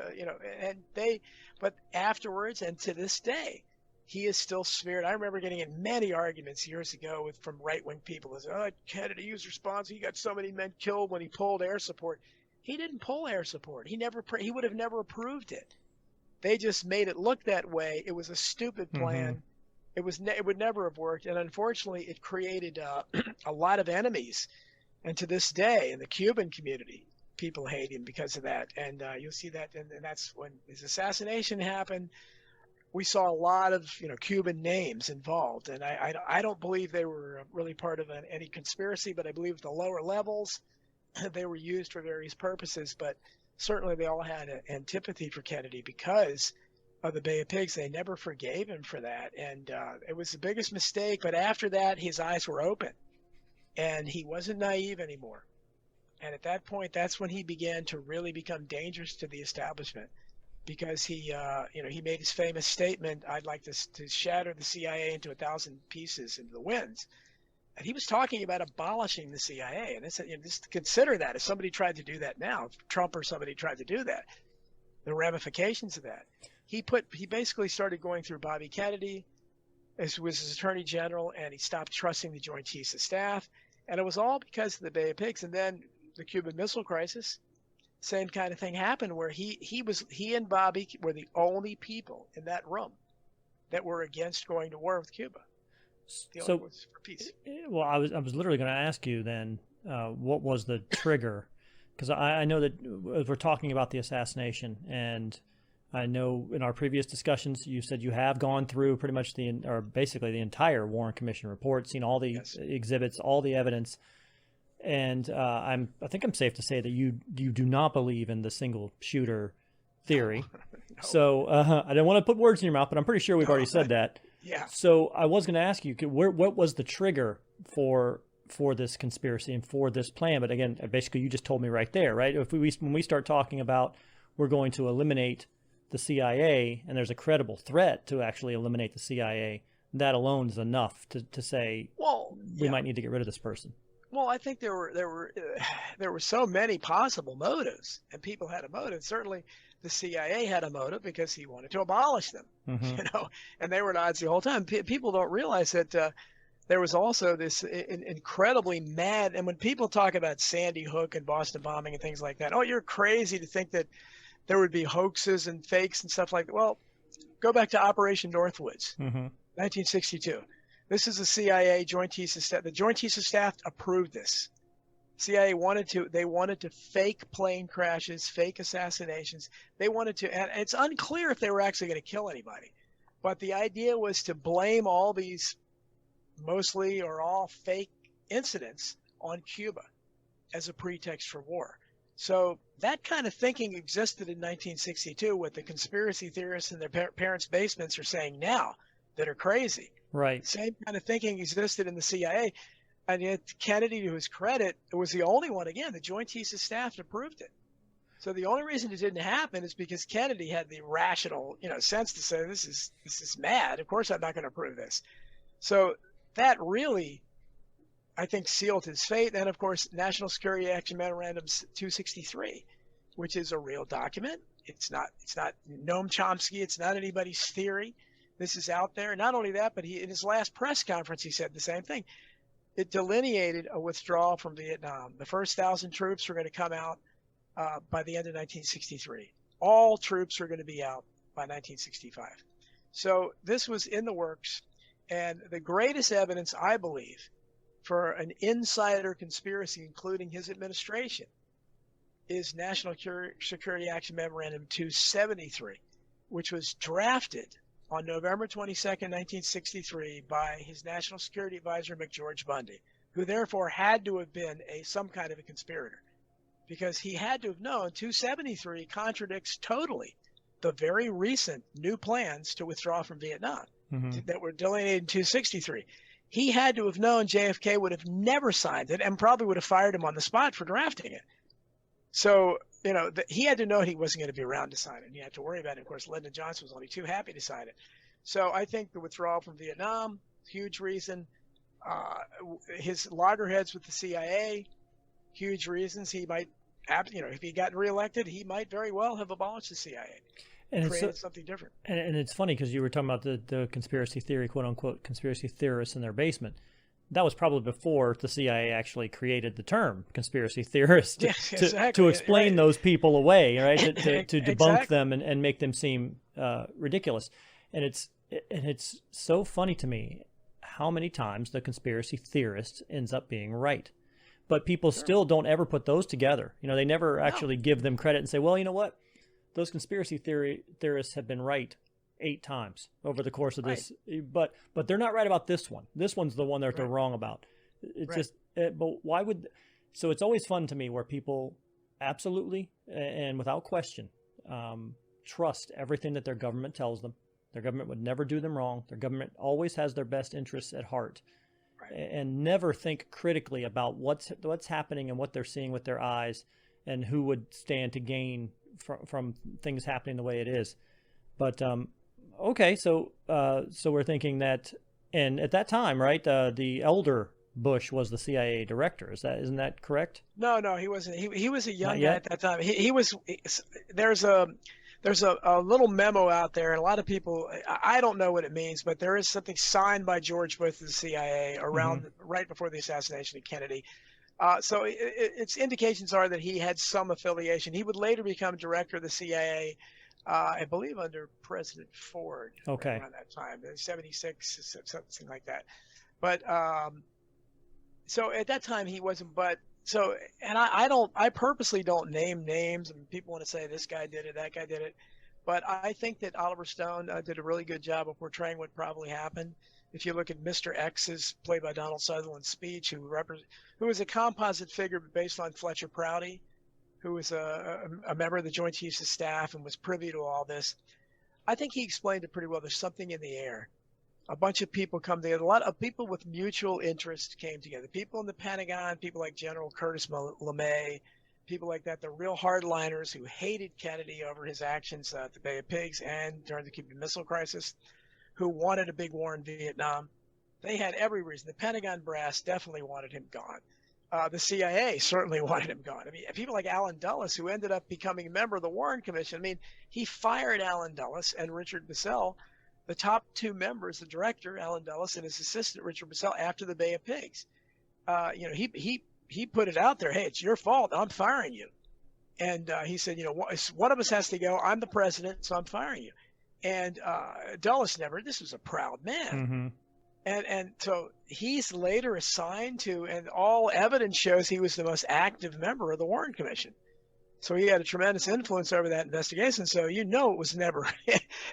but afterwards, and to this day, he is still smeared. I remember getting in many arguments years ago from right-wing people. Kennedy was responsible. He got so many men killed when he pulled air support. He didn't pull air support. He would have never approved it. They just made it look that way. It was a stupid plan. It would never have worked. And unfortunately, it created a lot of enemies. And to this day, in the Cuban community, people hate him because of that. And you'll see that. And that's when his assassination happened. We saw a lot of Cuban names involved. And I don't believe they were really part of any conspiracy, but I believe at the lower levels, they were used for various purposes. But certainly they all had an antipathy for Kennedy because of the Bay of Pigs. They never forgave him for that. And it was the biggest mistake. But after that, his eyes were open and he wasn't naive anymore. And at that point, that's when he began to really become dangerous to the establishment because he made his famous statement, "I'd like to shatter the CIA into 1,000 pieces into the winds." And he was talking about abolishing the CIA. And just consider that if somebody tried to do that now, if Trump or somebody tried to do that, the ramifications of that. He basically started going through Bobby Kennedy, as was his attorney general, and he stopped trusting the Joint Chiefs of Staff. And it was all because of the Bay of Pigs. And then the Cuban Missile Crisis, same kind of thing happened where he and Bobby were the only people in that room that were against going to war with Cuba. So, for peace. Well, I was literally going to ask you then, what was the trigger? Because I know that as we're talking about the assassination, and I know in our previous discussions you said you have gone through pretty much basically the entire Warren Commission report, seen all the exhibits, all the evidence, and I think I'm safe to say that you do not believe in the single shooter theory. No. So I don't want to put words in your mouth, but I'm pretty sure we've already said that. Yeah. So I was going to ask you, what was the trigger for this conspiracy and for this plan? But again, basically, you just told me right there, right? When we start talking about we're going to eliminate the CIA, and there's a credible threat to actually eliminate the CIA, that alone is enough to say, we might need to get rid of this person. Well, I think there were so many possible motives, and people had a motive. Certainly, the CIA had a motive because he wanted to abolish them, and they were Nazis the whole time. People don't realize that there was also this incredibly mad. And when people talk about Sandy Hook and Boston bombing and things like that, oh, you're crazy to think that there would be hoaxes and fakes and stuff like that. Well, go back to Operation Northwoods, 1962. This is the CIA Joint Chiefs of Staff. The Joint Chiefs of Staff approved this. CIA wanted to fake plane crashes, fake assassinations. They wanted to, and it's unclear if they were actually going to kill anybody, but the idea was to blame all these mostly or all fake incidents on Cuba as a pretext for war. So that kind of thinking existed in 1962, what the conspiracy theorists in their parents' basements are saying now that are crazy. Right. Same kind of thinking existed in the CIA. And yet Kennedy, to his credit, was the only one. Again, the Joint Chiefs of Staff approved it. So the only reason it didn't happen is because Kennedy had the rational, sense to say, this is mad. Of course, I'm not going to approve this. So that really, I think, sealed his fate. And of course, National Security Action Memorandums 263, which is a real document. It's not Noam Chomsky. It's not anybody's theory. This is out there. Not only that, but in his last press conference, he said the same thing. It delineated a withdrawal from Vietnam. The first 1,000 troops were going to come out by the end of 1963. All troops were going to be out by 1965. So this was in the works. And the greatest evidence, I believe, for an insider conspiracy, including his administration, is National Security Action Memorandum 273, which was drafted on November 22nd, 1963, by his National Security Advisor, McGeorge Bundy, who therefore had to have been some kind of a conspirator, because he had to have known 273 contradicts totally the very recent new plans to withdraw from Vietnam that were delineated in 263. He had to have known JFK would have never signed it and probably would have fired him on the spot for drafting it. So, he had to know he wasn't going to be around to sign it. And he had to worry about it. Of course, Lyndon Johnson was only too happy to sign it. So I think the withdrawal from Vietnam, huge reason. His loggerheads with the CIA, huge reasons. He might, if he got reelected, he might very well have abolished the CIA and created something different. And it's funny because you were talking about the conspiracy theory, quote unquote, conspiracy theorists in their basement. that was probably before the CIA actually created the term conspiracy theorist Yes, to exactly. explain Right. those people away, right? To debunk Exactly. them and make them seem ridiculous. And it's so funny to me how many times the conspiracy theorist ends up being right. But people Sure. still don't ever put those together. You know, they never No. actually give them credit and say, well, you know what? Those conspiracy theorists have been right 8 times over the course of Right. this, but they're not right about this one. This one's the one that they're Right. wrong about. It's Right. just, but why would? So it's always fun to me where people absolutely and without question trust everything that their government tells them. Their government would never do them wrong. Their government always has their best interests at heart, Right. and never think critically about what's happening and what they're seeing with their eyes, and who would stand to gain from things happening the way it is. But okay, so we're thinking that, and at that time, right, the elder Bush was the CIA director. Isn't that correct? No, he wasn't. He was a young Not guy yet? at that time. He was. There's a little memo out there, and a lot of people, I don't know what it means, but there is something signed by George Bush to the CIA around right before the assassination of Kennedy. So its indications are that he had some affiliation. He would later become director of the CIA, I believe, under President Ford. Okay. Around that time, 76, something like that. But so at that time he wasn't. But so, and I purposely don't name names, and people want to say this guy did it, that guy did it. But I think that Oliver Stone did a really good job of portraying what probably happened. If you look at Mr. X's, played by Donald Sutherland's speech, who was a composite figure based on Fletcher Prouty, who was a member of the Joint Chiefs of Staff and was privy to all this. I think he explained it pretty well. There's something in the air. A bunch of people come together. A lot of people with mutual interest came together. People in the Pentagon, people like General Curtis LeMay, people like that, the real hardliners who hated Kennedy over his actions at the Bay of Pigs and during the Cuban Missile Crisis, who wanted a big war in Vietnam. They had every reason. The Pentagon brass definitely wanted him gone. The CIA certainly wanted him gone. I mean, people like Allen Dulles, who ended up becoming a member of the Warren Commission. I mean, he fired Allen Dulles and Richard Bissell, the top 2 members, the director, Allen Dulles, and his assistant, Richard Bissell, after the Bay of Pigs. He put it out there, hey, it's your fault. I'm firing you. And he said, one of us has to go. I'm the president, so I'm firing you. And Dulles this was a proud man. Mm-hmm. And so he's later assigned to, and all evidence shows he was the most active member of the Warren Commission. So he had a tremendous influence over that investigation. So it was never,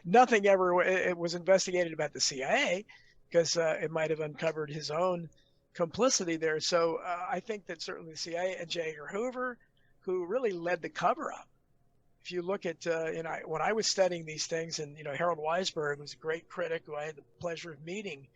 nothing ever it was investigated about the CIA, because it might have uncovered his own complicity there. So I think that certainly the CIA and J. Edgar Hoover, who really led the cover-up. If you look at, when I was studying these things, and Harold Weisberg was a great critic who I had the pleasure of meeting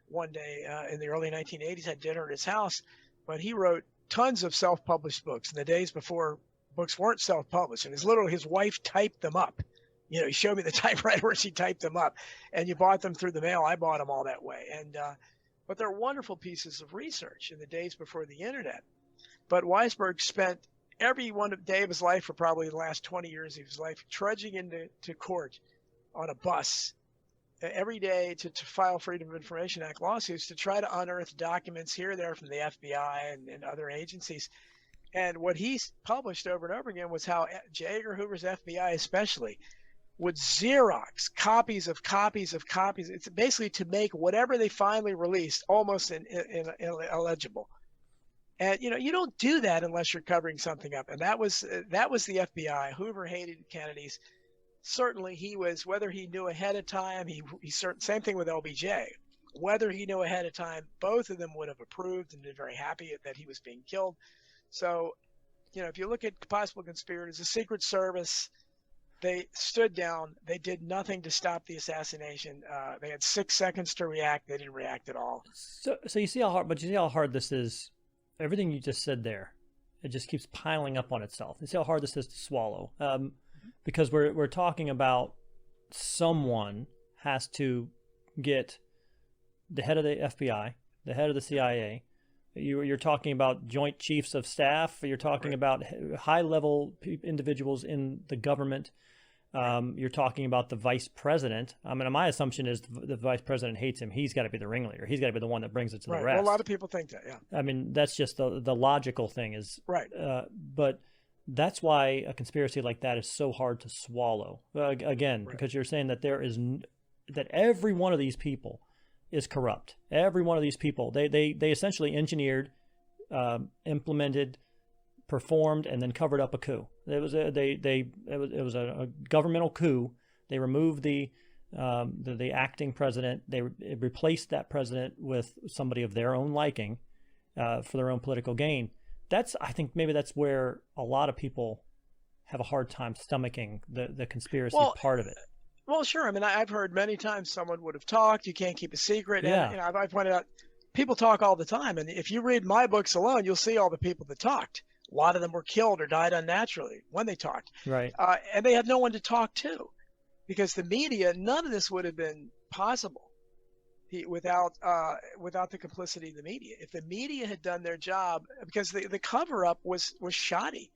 one day in the early 1980s, had dinner at his house, but he wrote tons of self-published books in the days before books weren't self-published, and his wife typed them up. He showed me the typewriter where she typed them up, and you bought them through the mail. I bought them all that way, and but they're wonderful pieces of research in the days before the internet. But Weisberg spent every day of his life, for probably the last 20 years of his life, trudging into court on a bus every day to file Freedom of Information Act lawsuits to try to unearth documents here or there from the FBI and other agencies. And what he's published over and over again was how J. Edgar Hoover's FBI especially would Xerox copies of copies of copies. It's basically to make whatever they finally released almost illegible. And you don't do that unless you're covering something up. And that was the FBI. Hoover hated Kennedy's. Certainly he was, whether he knew ahead of time, same thing with LBJ. Whether he knew ahead of time, both of them would have approved and been very happy that he was being killed. So, if you look at possible conspirators, the Secret Service, they stood down. They did nothing to stop the assassination. They had 6 seconds to react. They didn't react at all. So you see how hard this is. Everything you just said there, it just keeps piling up on itself. You see how hard this is to swallow. Because we're talking about someone has to get the head of the FBI, the head of the CIA. You're talking about Joint Chiefs of Staff. You're talking about high-level individuals in the government. You're talking about the vice president. I mean, my assumption is the vice president hates him. He's got to be the ringleader. He's got to be the one that brings it to the rest. Well, a lot of people think that, yeah. I mean, that's just the logical thing is. Right. But that's why a conspiracy like that is so hard to swallow. Again, because you're saying that that every one of these people is corrupt. Every one of these people, they essentially engineered, implemented, performed, and then covered up a coup. It was a governmental coup. They removed the acting president. They replaced that president with somebody of their own liking, for their own political gain. I think maybe that's where a lot of people have a hard time stomaching the conspiracy part of it. Well, sure. I mean, I've heard many times someone would have talked. You can't keep a secret. Yeah. And I pointed out, people talk all the time. And if you read my books alone, you'll see all the people that talked. A lot of them were killed or died unnaturally when they talked. Right. And they have no one to talk to, because the media, none of this would have been possible without the complicity of the media. If the media had done their job, because the cover-up was shoddy.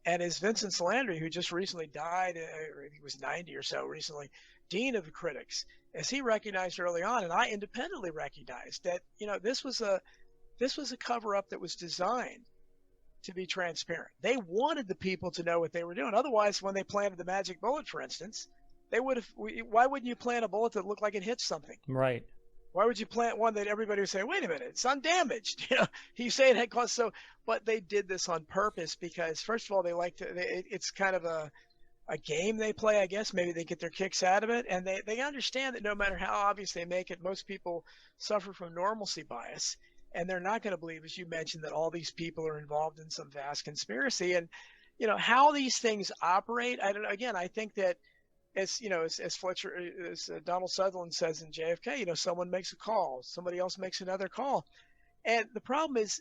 And as Vincent Salandri, who just recently died, he was 90 or so recently, dean of the critics, as he recognized early on, and I independently recognized that, this was a cover-up that was designed to be transparent. They wanted the people to know what they were doing. Otherwise, when they planted the magic bullet, for instance, why wouldn't you plant a bullet that looked like it hit something? Right. Why would you plant one that everybody would say, wait a minute, it's undamaged? You say it had cost so, but they did this on purpose because, first of all, it's kind of a game they play, I guess. Maybe they get their kicks out of it. And they understand that no matter how obvious they make it, most people suffer from normalcy bias. And they're not going to believe, as you mentioned, that all these people are involved in some vast conspiracy. And, how these things operate, I think that, as Donald Sutherland says in JFK, someone makes a call, somebody else makes another call. And the problem is,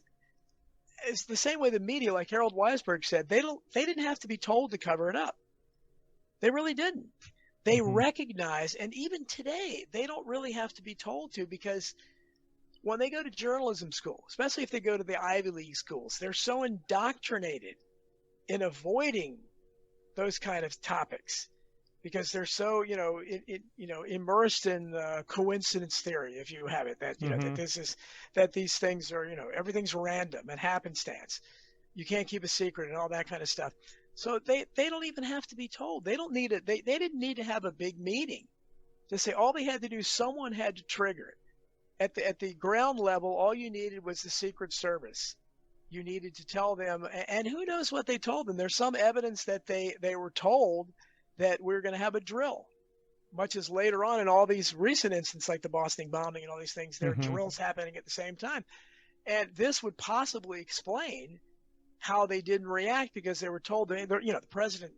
it's the same way the media, like Harold Weisberg said, they didn't have to be told to cover it up. They really didn't. They recognize, and even today, they don't really have to be told to, because when they go to journalism school, especially if they go to the Ivy League schools, they're so indoctrinated in avoiding those kind of topics, because they're so, immersed in coincidence theory, if you have it, that, that these things are, everything's random and happenstance. You can't keep a secret and all that kind of stuff. So they don't even have to be told. They don't need it. They didn't need to have a big meeting to say. All they had to do, someone had to trigger it. At the ground level, all you needed was the Secret Service. You needed to tell them, and who knows what they told them. There's some evidence that they were told that we're going to have a drill, much as later on in all these recent incidents like the Boston bombing and all these things, there are drills happening at the same time. And this would possibly explain how they didn't react, because they were told, the president,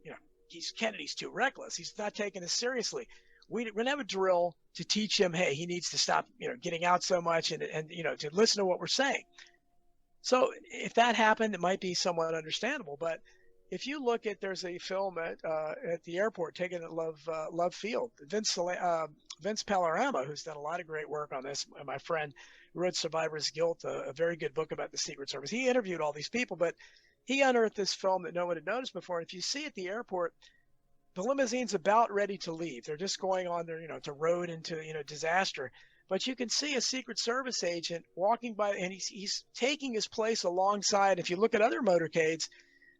Kennedy's too reckless. He's not taking this seriously. We're going to have a drill to teach him, hey, he needs to stop, getting out so much and to listen to what we're saying. So if that happened, it might be somewhat understandable. But if you look at, there's a film at the airport taken at Love Field. Vince Panorama, who's done a lot of great work on this, my friend, who wrote Survivor's Guilt, a very good book about the Secret Service. He interviewed all these people, but he unearthed this film that no one had noticed before. And if you see at the airport, the limousine's about ready to leave. They're just going on their, to road into, disaster. But you can see a Secret Service agent walking by, and he's taking his place alongside. If you look at other motorcades,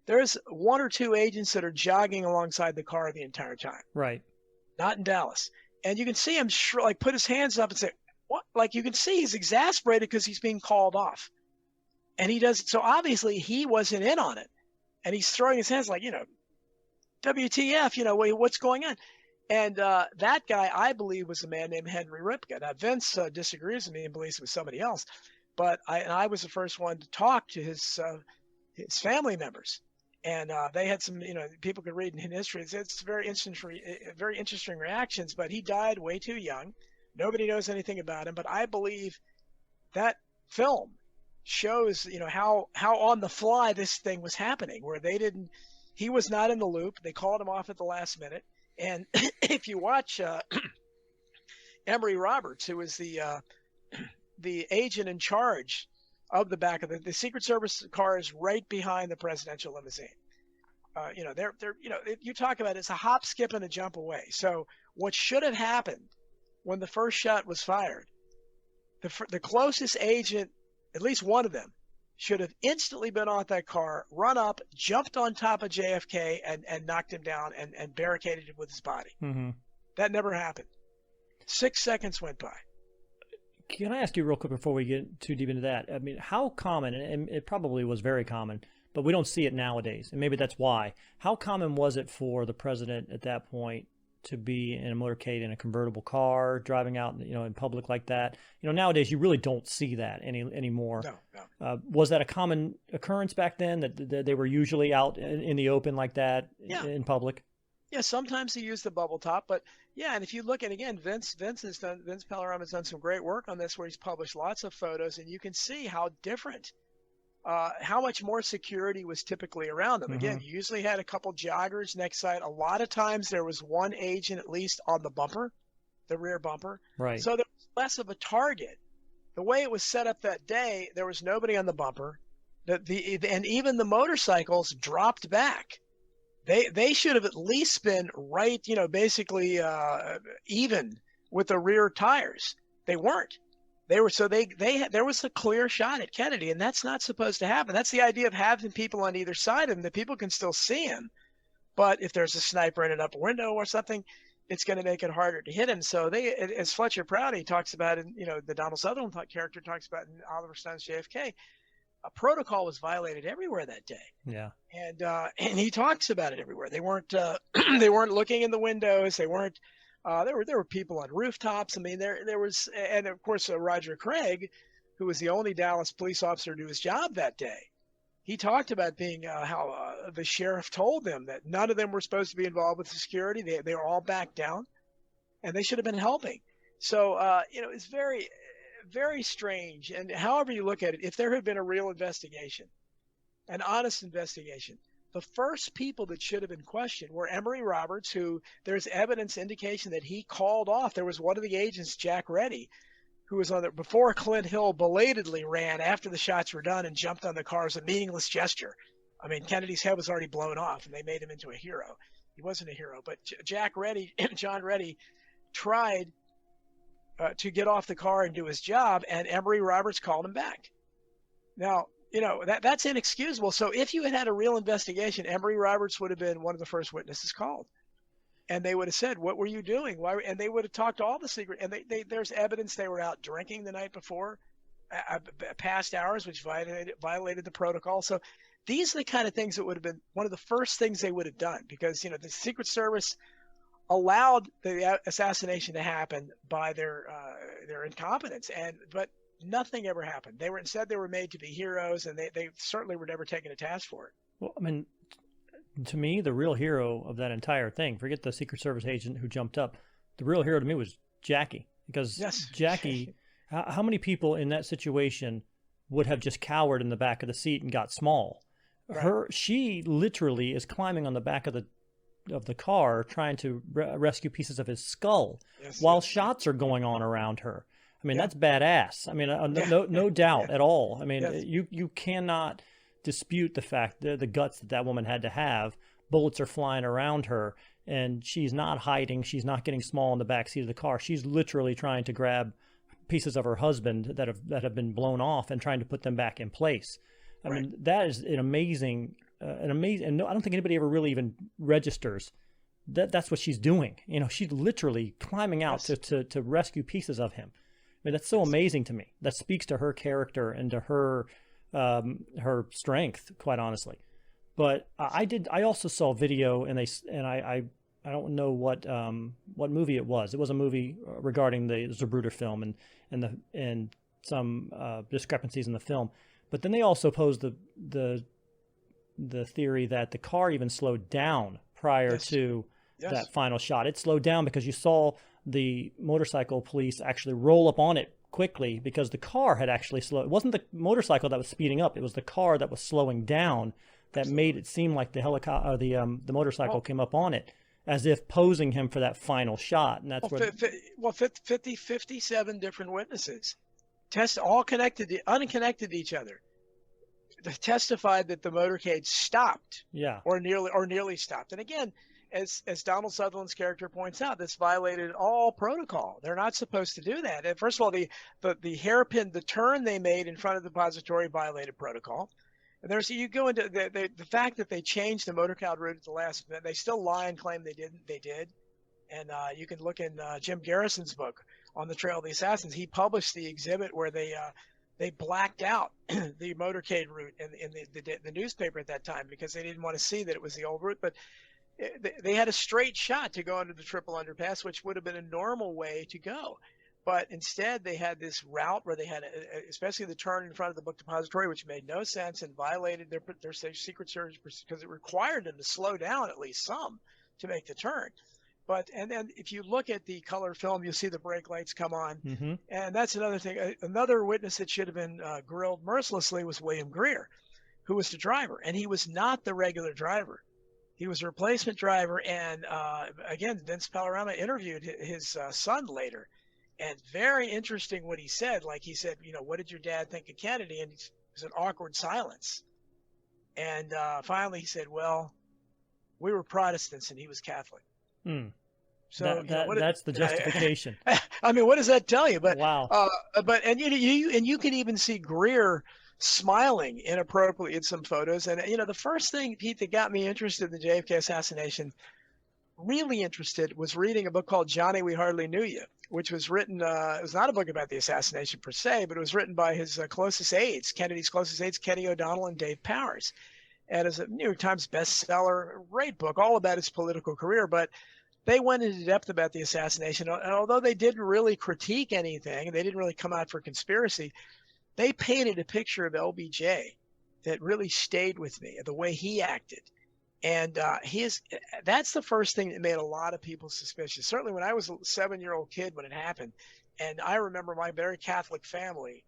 there's one or two agents that are jogging alongside the car the entire time. Right. Not in Dallas. And you can see him put his hands up and say, what? Like, you can see he's exasperated because he's being called off. And he does. So obviously he wasn't in on it. And he's throwing his hands like, WTF, what's going on? And that guy, I believe, was a man named Henry Ripka. Now, Vince disagrees with me and believes it was somebody else. But I was the first one to talk to his family members. And they had some, people could read in history. It's very interesting reactions. But he died way too young. Nobody knows anything about him. But I believe that film shows, how on the fly this thing was happening, where he was not in the loop. They called him off at the last minute. And if you watch Emory Roberts, who was the agent in charge of the back of the Secret Service car, is right behind the presidential limousine. You talk about it's a hop, skip, and a jump away. So what should have happened when the first shot was fired, the closest agent, at least one of them, should have instantly been off that car, run up, jumped on top of JFK, and knocked him down and barricaded him with his body. Mm-hmm. That never happened. 6 seconds went by. Can I ask you real quick before we get too deep into that? I mean, how common, and it probably was very common, but we don't see it nowadays, and maybe that's why. How common was it for the president at that point to be in a motorcade in a convertible car, driving out, in public like that? Nowadays you really don't see that anymore. No. Was that a common occurrence back then, that they were usually out in the open like that in public? Yeah, sometimes he used the bubble top, but yeah, and if you look at, again, Vince Palermo has done some great work on this, where he's published lots of photos, and you can see how different, how much more security was typically around them. Again, you usually had a couple joggers next side. A lot of times there was one agent at least on the bumper, the rear bumper. Right. So there was less of a target. The way it was set up that day, there was nobody on the bumper. And even the motorcycles dropped back. They should have at least been right, basically even with the rear tires. They weren't. There was a clear shot at Kennedy, and that's not supposed to happen. That's the idea of having people on either side of him, that people can still see him. But if there's a sniper in an upper window or something, it's going to make it harder to hit him. So as Fletcher Prouty talks about, and the Donald Sutherland character talks about in Oliver Stone's JFK, a protocol was violated everywhere that day. Yeah. And he talks about it everywhere. They weren't they weren't looking in the windows. They weren't. There were people on rooftops. I mean, there was, and of course Roger Craig, who was the only Dallas police officer to do his job that day. He talked about being how the sheriff told them that none of them were supposed to be involved with the security. They were all backed down, and they should have been helping. So it's very, very strange. And however you look at it, if there had been a real investigation, an honest investigation, the first people that should have been questioned were Emory Roberts, who there's evidence indication that he called off. There was one of the agents, Jack Reddy, who was on there before Clint Hill belatedly ran after the shots were done and jumped on the car as a meaningless gesture. I mean, Kennedy's head was already blown off, and they made him into a hero. He wasn't a hero, but Jack Reddy, John Reddy, tried to get off the car and do his job, and Emory Roberts called him back. Now, that's inexcusable. So if you had had a real investigation, Emory Roberts would have been one of the first witnesses called. And they would have said, what were you doing? Why? And they would have talked to all the secret. And there's evidence they were out drinking the night before, past hours, which violated the protocol. So these are the kind of things that would have been one of the first things they would have done, because, the Secret Service allowed the assassination to happen by their incompetence. But nothing ever happened. They were made to be heroes, and they certainly were never taken to task for it. Well, I mean, to me, the real hero of that entire thing, forget the Secret Service agent who jumped up, the real hero to me was Jackie. Because Jackie, how many people in that situation would have just cowered in the back of the seat and got small? Right. She literally is climbing on the back of the car trying to rescue pieces of his skull while shots are going on around her. I mean, that's badass. I mean, no doubt at all. I mean, you cannot dispute the fact, the guts that woman had to have. Bullets are flying around her, and she's not hiding. She's not getting small in the back seat of the car. She's literally trying to grab pieces of her husband that have been blown off and trying to put them back in place. I mean, that is an amazing, and no, I don't think anybody ever really even registers that's what she's doing. She's literally climbing out to rescue pieces of him. I mean, that's so amazing to me. That speaks to her character and to her strength, quite honestly. But I also saw video, and I don't know what movie it was. It was a movie regarding the Zapruder film and some discrepancies in the film. But then they also posed the theory that the car even slowed down prior to that final shot. It slowed down because you saw the motorcycle police actually roll up on it quickly, because the car had actually slowed. It wasn't the motorcycle that was speeding up; it was the car that was slowing down that made it seem like the helicopter, the motorcycle came up on it, as if posing him for that final shot. And that's 57 different witnesses, all unconnected to each other, testified that the motorcade stopped, Yeah. or nearly stopped. And again, as Donald Sutherland's character points out, this violated all protocol. They're not supposed to do that. And first of all, the turn they made in front of the depository violated protocol. And there's, you go into the fact that they changed the motorcade route at the last minute. They still lie and claim they didn't. They did. And you can look in Jim Garrison's book On the Trail of the Assassins. He published the exhibit where they blacked out the motorcade route in the newspaper at that time because they didn't want to see that it was the old route. But they had a straight shot to go under the triple underpass, which would have been a normal way to go. But instead, they had this route where they had, especially the turn in front of the book depository, which made no sense and violated their Secret Service because it required them to slow down at least some to make the turn. And then if you look at the color film, you'll see the brake lights come on. Mm-hmm. And that's another thing. Another witness that should have been grilled mercilessly was William Greer, who was the driver. And he was not the regular driver. He was a replacement driver. And again, Vince Panorama interviewed his son later. And very interesting what he said. Like he said, what did your dad think of Kennedy? And it was an awkward silence. And finally he said, well, we were Protestants and he was Catholic. So that's the justification. I mean, what does that tell you? But wow. And you can even see Greer smiling inappropriately in some photos. And the first thing, Pete, that got me interested in the JFK assassination, really interested, was reading a book called Johnny, We Hardly Knew You, which was written. It was not a book about the assassination per se, but it was written by his closest aides, Kennedy's closest aides, Kenny O'Donnell and Dave Powers. And as a New York Times bestseller, great book, all about his political career. But they went into depth about the assassination. And although they didn't really critique anything, they didn't really come out for conspiracy, they painted a picture of LBJ that really stayed with me, the way he acted. And that's the first thing that made a lot of people suspicious. Certainly when I was a 7-year-old kid when it happened, and I remember my very Catholic family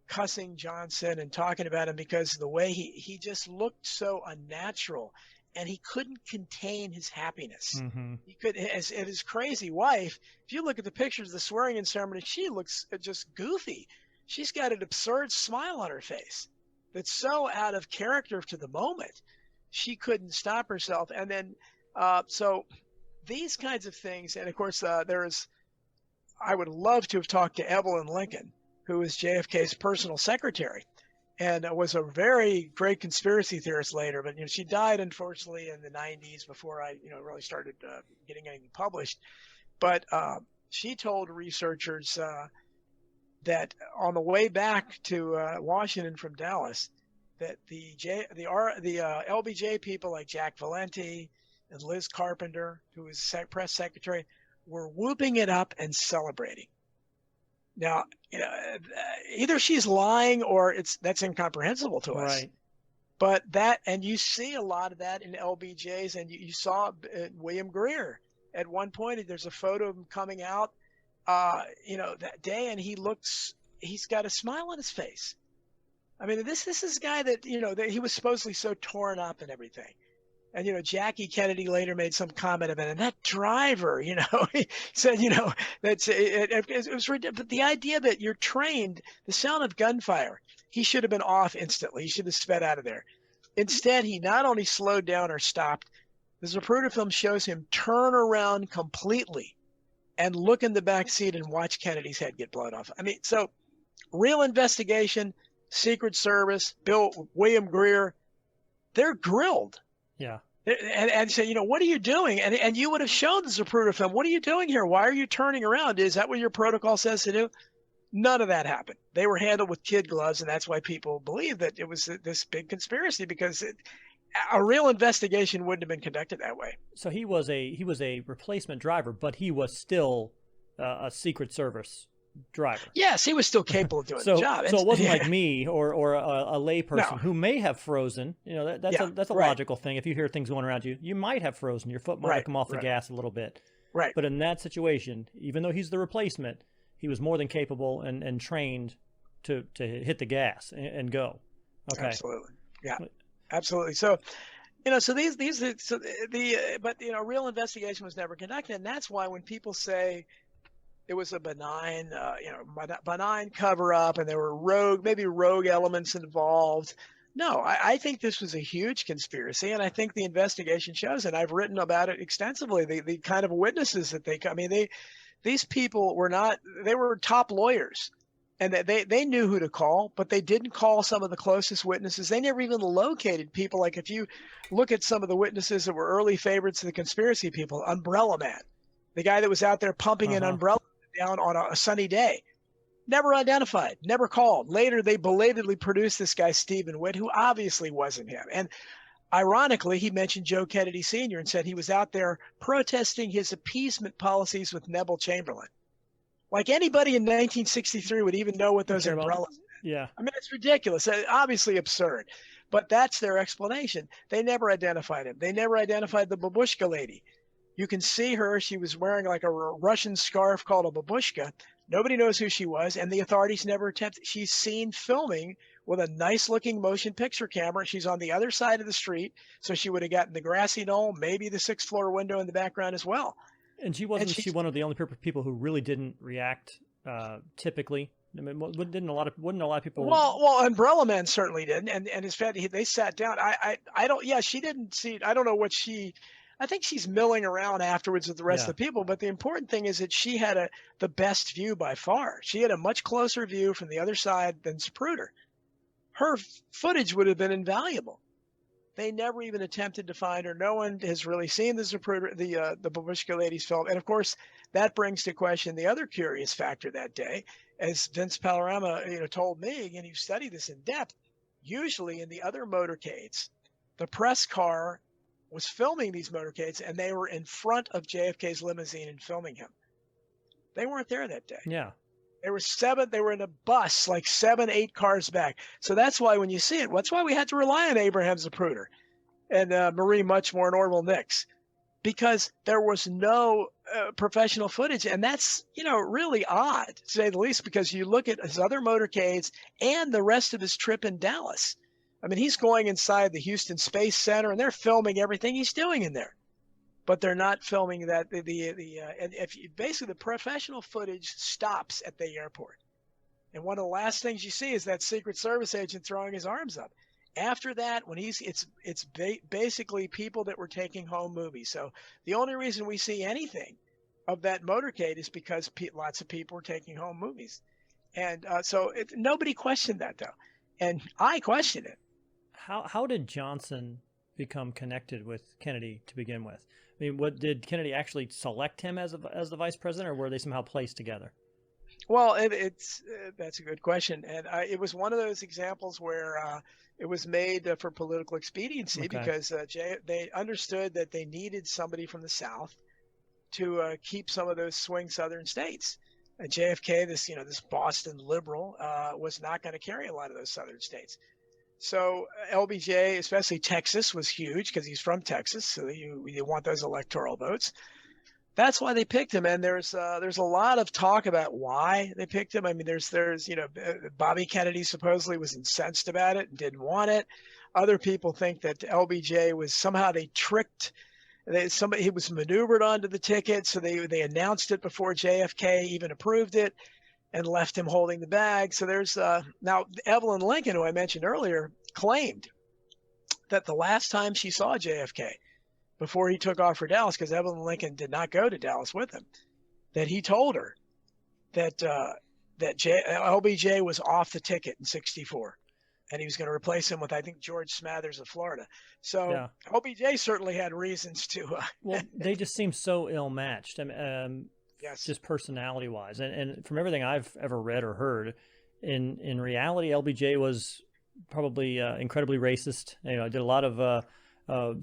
cussing Johnson and talking about him because the way he just looked so unnatural, and he couldn't contain his happiness. Mm-hmm. He could, and his crazy wife, if you look at the pictures of the swearing-in ceremony, she looks just goofy. She's got an absurd smile on her face that's so out of character to the moment. She couldn't stop herself. And then, so these kinds of things, and of course, I would love to have talked to Evelyn Lincoln, who was JFK's personal secretary, and was a very great conspiracy theorist later. But she died unfortunately in the 90s before I really started getting anything published. But she told researchers that on the way back to Washington from Dallas, that the LBJ people like Jack Valenti and Liz Carpenter, who was press secretary, were whooping it up and celebrating. Now, either she's lying or that's incomprehensible to us. Right. But and you see a lot of that in LBJ's, and you saw William Greer at one point. There's a photo of him coming out, that day, and he's got a smile on his face. I mean, this is a guy that, that he was supposedly so torn up and everything. And, Jackie Kennedy later made some comment about it. And that driver, he said, that's it was ridiculous. But the idea that you're trained, the sound of gunfire, he should have been off instantly. He should have sped out of there. Instead, he not only slowed down or stopped, the Zapruder film shows him turn around completely and look in the back seat and watch Kennedy's head get blown off. I mean, so real investigation, Secret Service, William Greer, they're grilled. Yeah. And say, what are you doing? And you would have shown the Zapruder film. What are you doing here? Why are you turning around? Is that what your protocol says to do? None of that happened. They were handled with kid gloves, and that's why people believe that it was this big conspiracy, because a real investigation wouldn't have been conducted that way. So he was a replacement driver, but he was still a Secret Service driver. Yes, he was still capable of doing the job. So it wasn't like me or a layperson who may have frozen. That's a logical thing. If you hear things going around you, you might have frozen. Your foot might have come off the gas a little bit. Right. But in that situation, even though he's the replacement, he was more than capable and trained to hit the gas and go. Okay. Absolutely. Yeah. Absolutely. So, real investigation was never conducted, and that's why when people say it was a benign cover up and there were rogue elements involved, No, I think this was a huge conspiracy, and I think the investigation shows, and I've written about it extensively, the kind of witnesses that these people were not, they were top lawyers, and they knew who to call, but they didn't call some of the closest witnesses. They never even located people. Like if you look at some of the witnesses that were early favorites of the conspiracy people, Umbrella Man, the guy that was out there pumping an umbrella down on a sunny day, never identified, never called. Later, they belatedly produced this guy, Stephen Witt, who obviously wasn't him. And ironically, he mentioned Joe Kennedy Sr. and said he was out there protesting his appeasement policies with Neville Chamberlain. Like anybody in 1963 would even know what those umbrellas meant. Yeah. I mean, it's ridiculous, obviously absurd, but that's their explanation. They never identified him. They never identified the babushka lady. You can see her. She was wearing like a Russian scarf called a babushka. Nobody knows who she was, and the authorities never attempted. She's seen filming with a nice-looking motion picture camera. She's on the other side of the street, so she would have gotten the grassy knoll, maybe the sixth-floor window in the background as well. And wasn't she one of the only people who really didn't react typically? I mean, wouldn't a lot of people? Well, Umbrella Man certainly didn't, and his family, they sat down. I don't. Yeah, she didn't see. I don't know what she. I think she's milling around afterwards with the rest of the people. But the important thing is that she had the best view by far. She had a much closer view from the other side than Zapruder. Her footage would have been invaluable. They never even attempted to find her. No one has really seen the Zapruder, the babushka lady's film. And of course, that brings to question the other curious factor that day, as Vince Panorama, told me, and you studied this in depth. Usually in the other motorcades, the press car was filming these motorcades, and they were in front of JFK's limousine and filming him. They weren't there that day. Yeah. They were in a bus, like 7, 8 cars back. So that's why when you see it, that's why we had to rely on Abraham Zapruder and Marie Muchmore and Orville Nix, because there was no professional footage. And that's, really odd, to say the least, because you look at his other motorcades and the rest of his trip in Dallas. I mean, he's going inside the Houston Space Center, and they're filming everything he's doing in there. But they're not filming that. And if basically the professional footage stops at the airport, and one of the last things you see is that Secret Service agent throwing his arms up. After that, when it's basically people that were taking home movies. So the only reason we see anything of that motorcade is because lots of people were taking home movies, and so nobody questioned that though, and I questioned it. How did Johnson become connected with Kennedy to begin with? I mean, did Kennedy actually select him as the vice president, or were they somehow placed together? Well, that's a good question, and it was one of those examples where it was made for political expediency, because they understood that they needed somebody from the South to keep some of those swing Southern states. And JFK, this Boston liberal, was not going to carry a lot of those Southern states. So LBJ, especially Texas, was huge because he's from Texas. So you want those electoral votes. That's why they picked him. And there's a lot of talk about why they picked him. I mean, there's Bobby Kennedy supposedly was incensed about it and didn't want it. Other people think that LBJ was somehow they tricked. He was maneuvered onto the ticket, so they announced it before JFK even approved it, and left him holding the bag. So there's now Evelyn Lincoln, who I mentioned earlier, claimed that the last time she saw JFK before he took off for Dallas, because Evelyn Lincoln did not go to Dallas with him, that he told her that LBJ was off the ticket in '64, and he was going to replace him with, I think, George Smathers of Florida. So LBJ certainly had reasons to. Well, they just seem so ill-matched. Yes. Just personality-wise, and from everything I've ever read or heard, in reality, LBJ was probably incredibly racist. Did a lot of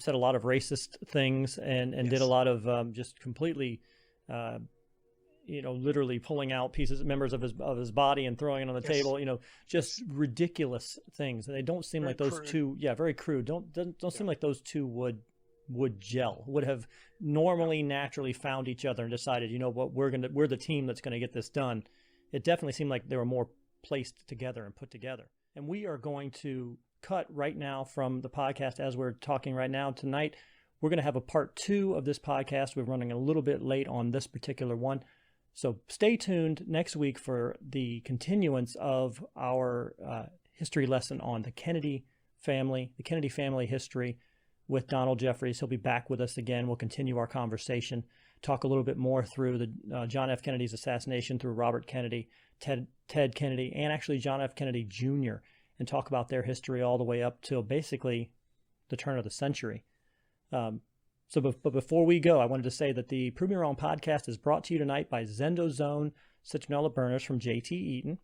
said a lot of racist things, and did a lot of just completely, literally pulling out members of his body and throwing it on the table. Just ridiculous things. They don't seem like those two. Yeah, very crude. Don't seem like those two would gel, would have normally naturally found each other and decided, what, we're the team that's going to get this done. It definitely seemed like they were more placed together and put together. And we are going to cut right now from the podcast as we're talking right now. Tonight, we're going to have a part 2 of this podcast. We're running a little bit late on this particular one. So stay tuned next week for the continuance of our history lesson on the Kennedy family, the Kennedy family history with Donald Jeffries. He'll be back with us again. We'll continue our conversation, talk a little bit more through the John F. Kennedy's assassination, through Robert Kennedy, Ted Kennedy, and actually John F. Kennedy Jr., and talk about their history all the way up till basically the turn of the century. But before we go, I wanted to say that the Prove Me Wrong podcast is brought to you tonight by ZendoZone citronella burners from J.T. Eaton.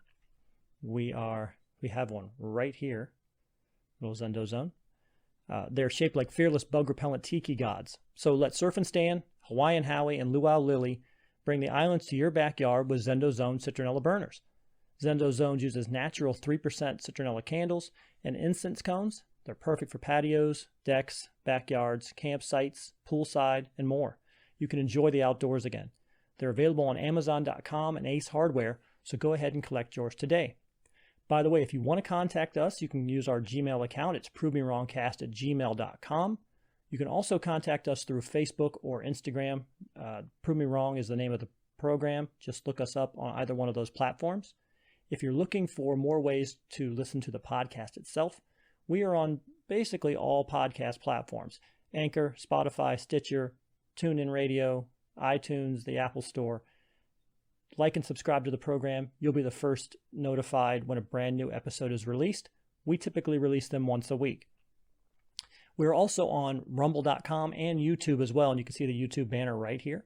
We have one right here, little ZendoZone. They're shaped like fearless bug repellent tiki gods. So let Surf and Stan, Hawaiian Howie, and Luau Lily bring the islands to your backyard with ZendoZone citronella burners. ZendoZones uses natural 3% citronella candles and incense cones. They're perfect for patios, decks, backyards, campsites, poolside, and more. You can enjoy the outdoors again. They're available on Amazon.com and Ace Hardware, so go ahead and collect yours today. By the way, if you want to contact us, you can use our Gmail account. It's provemewrongcast@gmail.com. You can also contact us through Facebook or Instagram. Prove Me Wrong is the name of the program. Just look us up on either one of those platforms. If you're looking for more ways to listen to the podcast itself, we are on basically all podcast platforms: Anchor, Spotify, Stitcher, Tunein Radio, iTunes, the Apple Store. Like and subscribe to the program. You'll be the first notified when a brand new episode is released. We typically release them once a week. We're also on rumble.com and YouTube as well, and you can see the YouTube banner right here.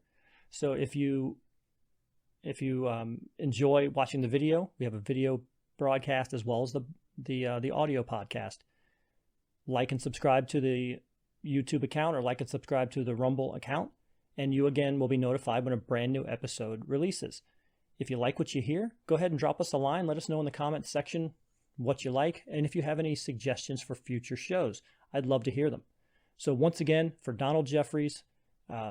So if you enjoy watching the video, we have a video broadcast as well as the audio podcast. Like and subscribe to the YouTube account, or like and subscribe to the Rumble account, and you again will be notified when a brand new episode releases. If you like what you hear, go ahead and drop us a line. Let us know in the comments section what you like, and if you have any suggestions for future shows, I'd love to hear them. So once again, for Donald Jeffries,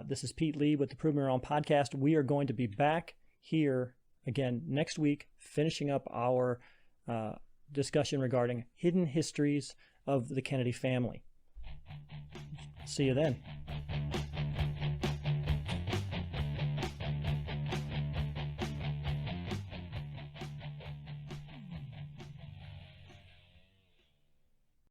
this is Pete Lee with the Prove Me Wrong podcast. We are going to be back here again next week, finishing up our discussion regarding hidden histories of the Kennedy family. See you then.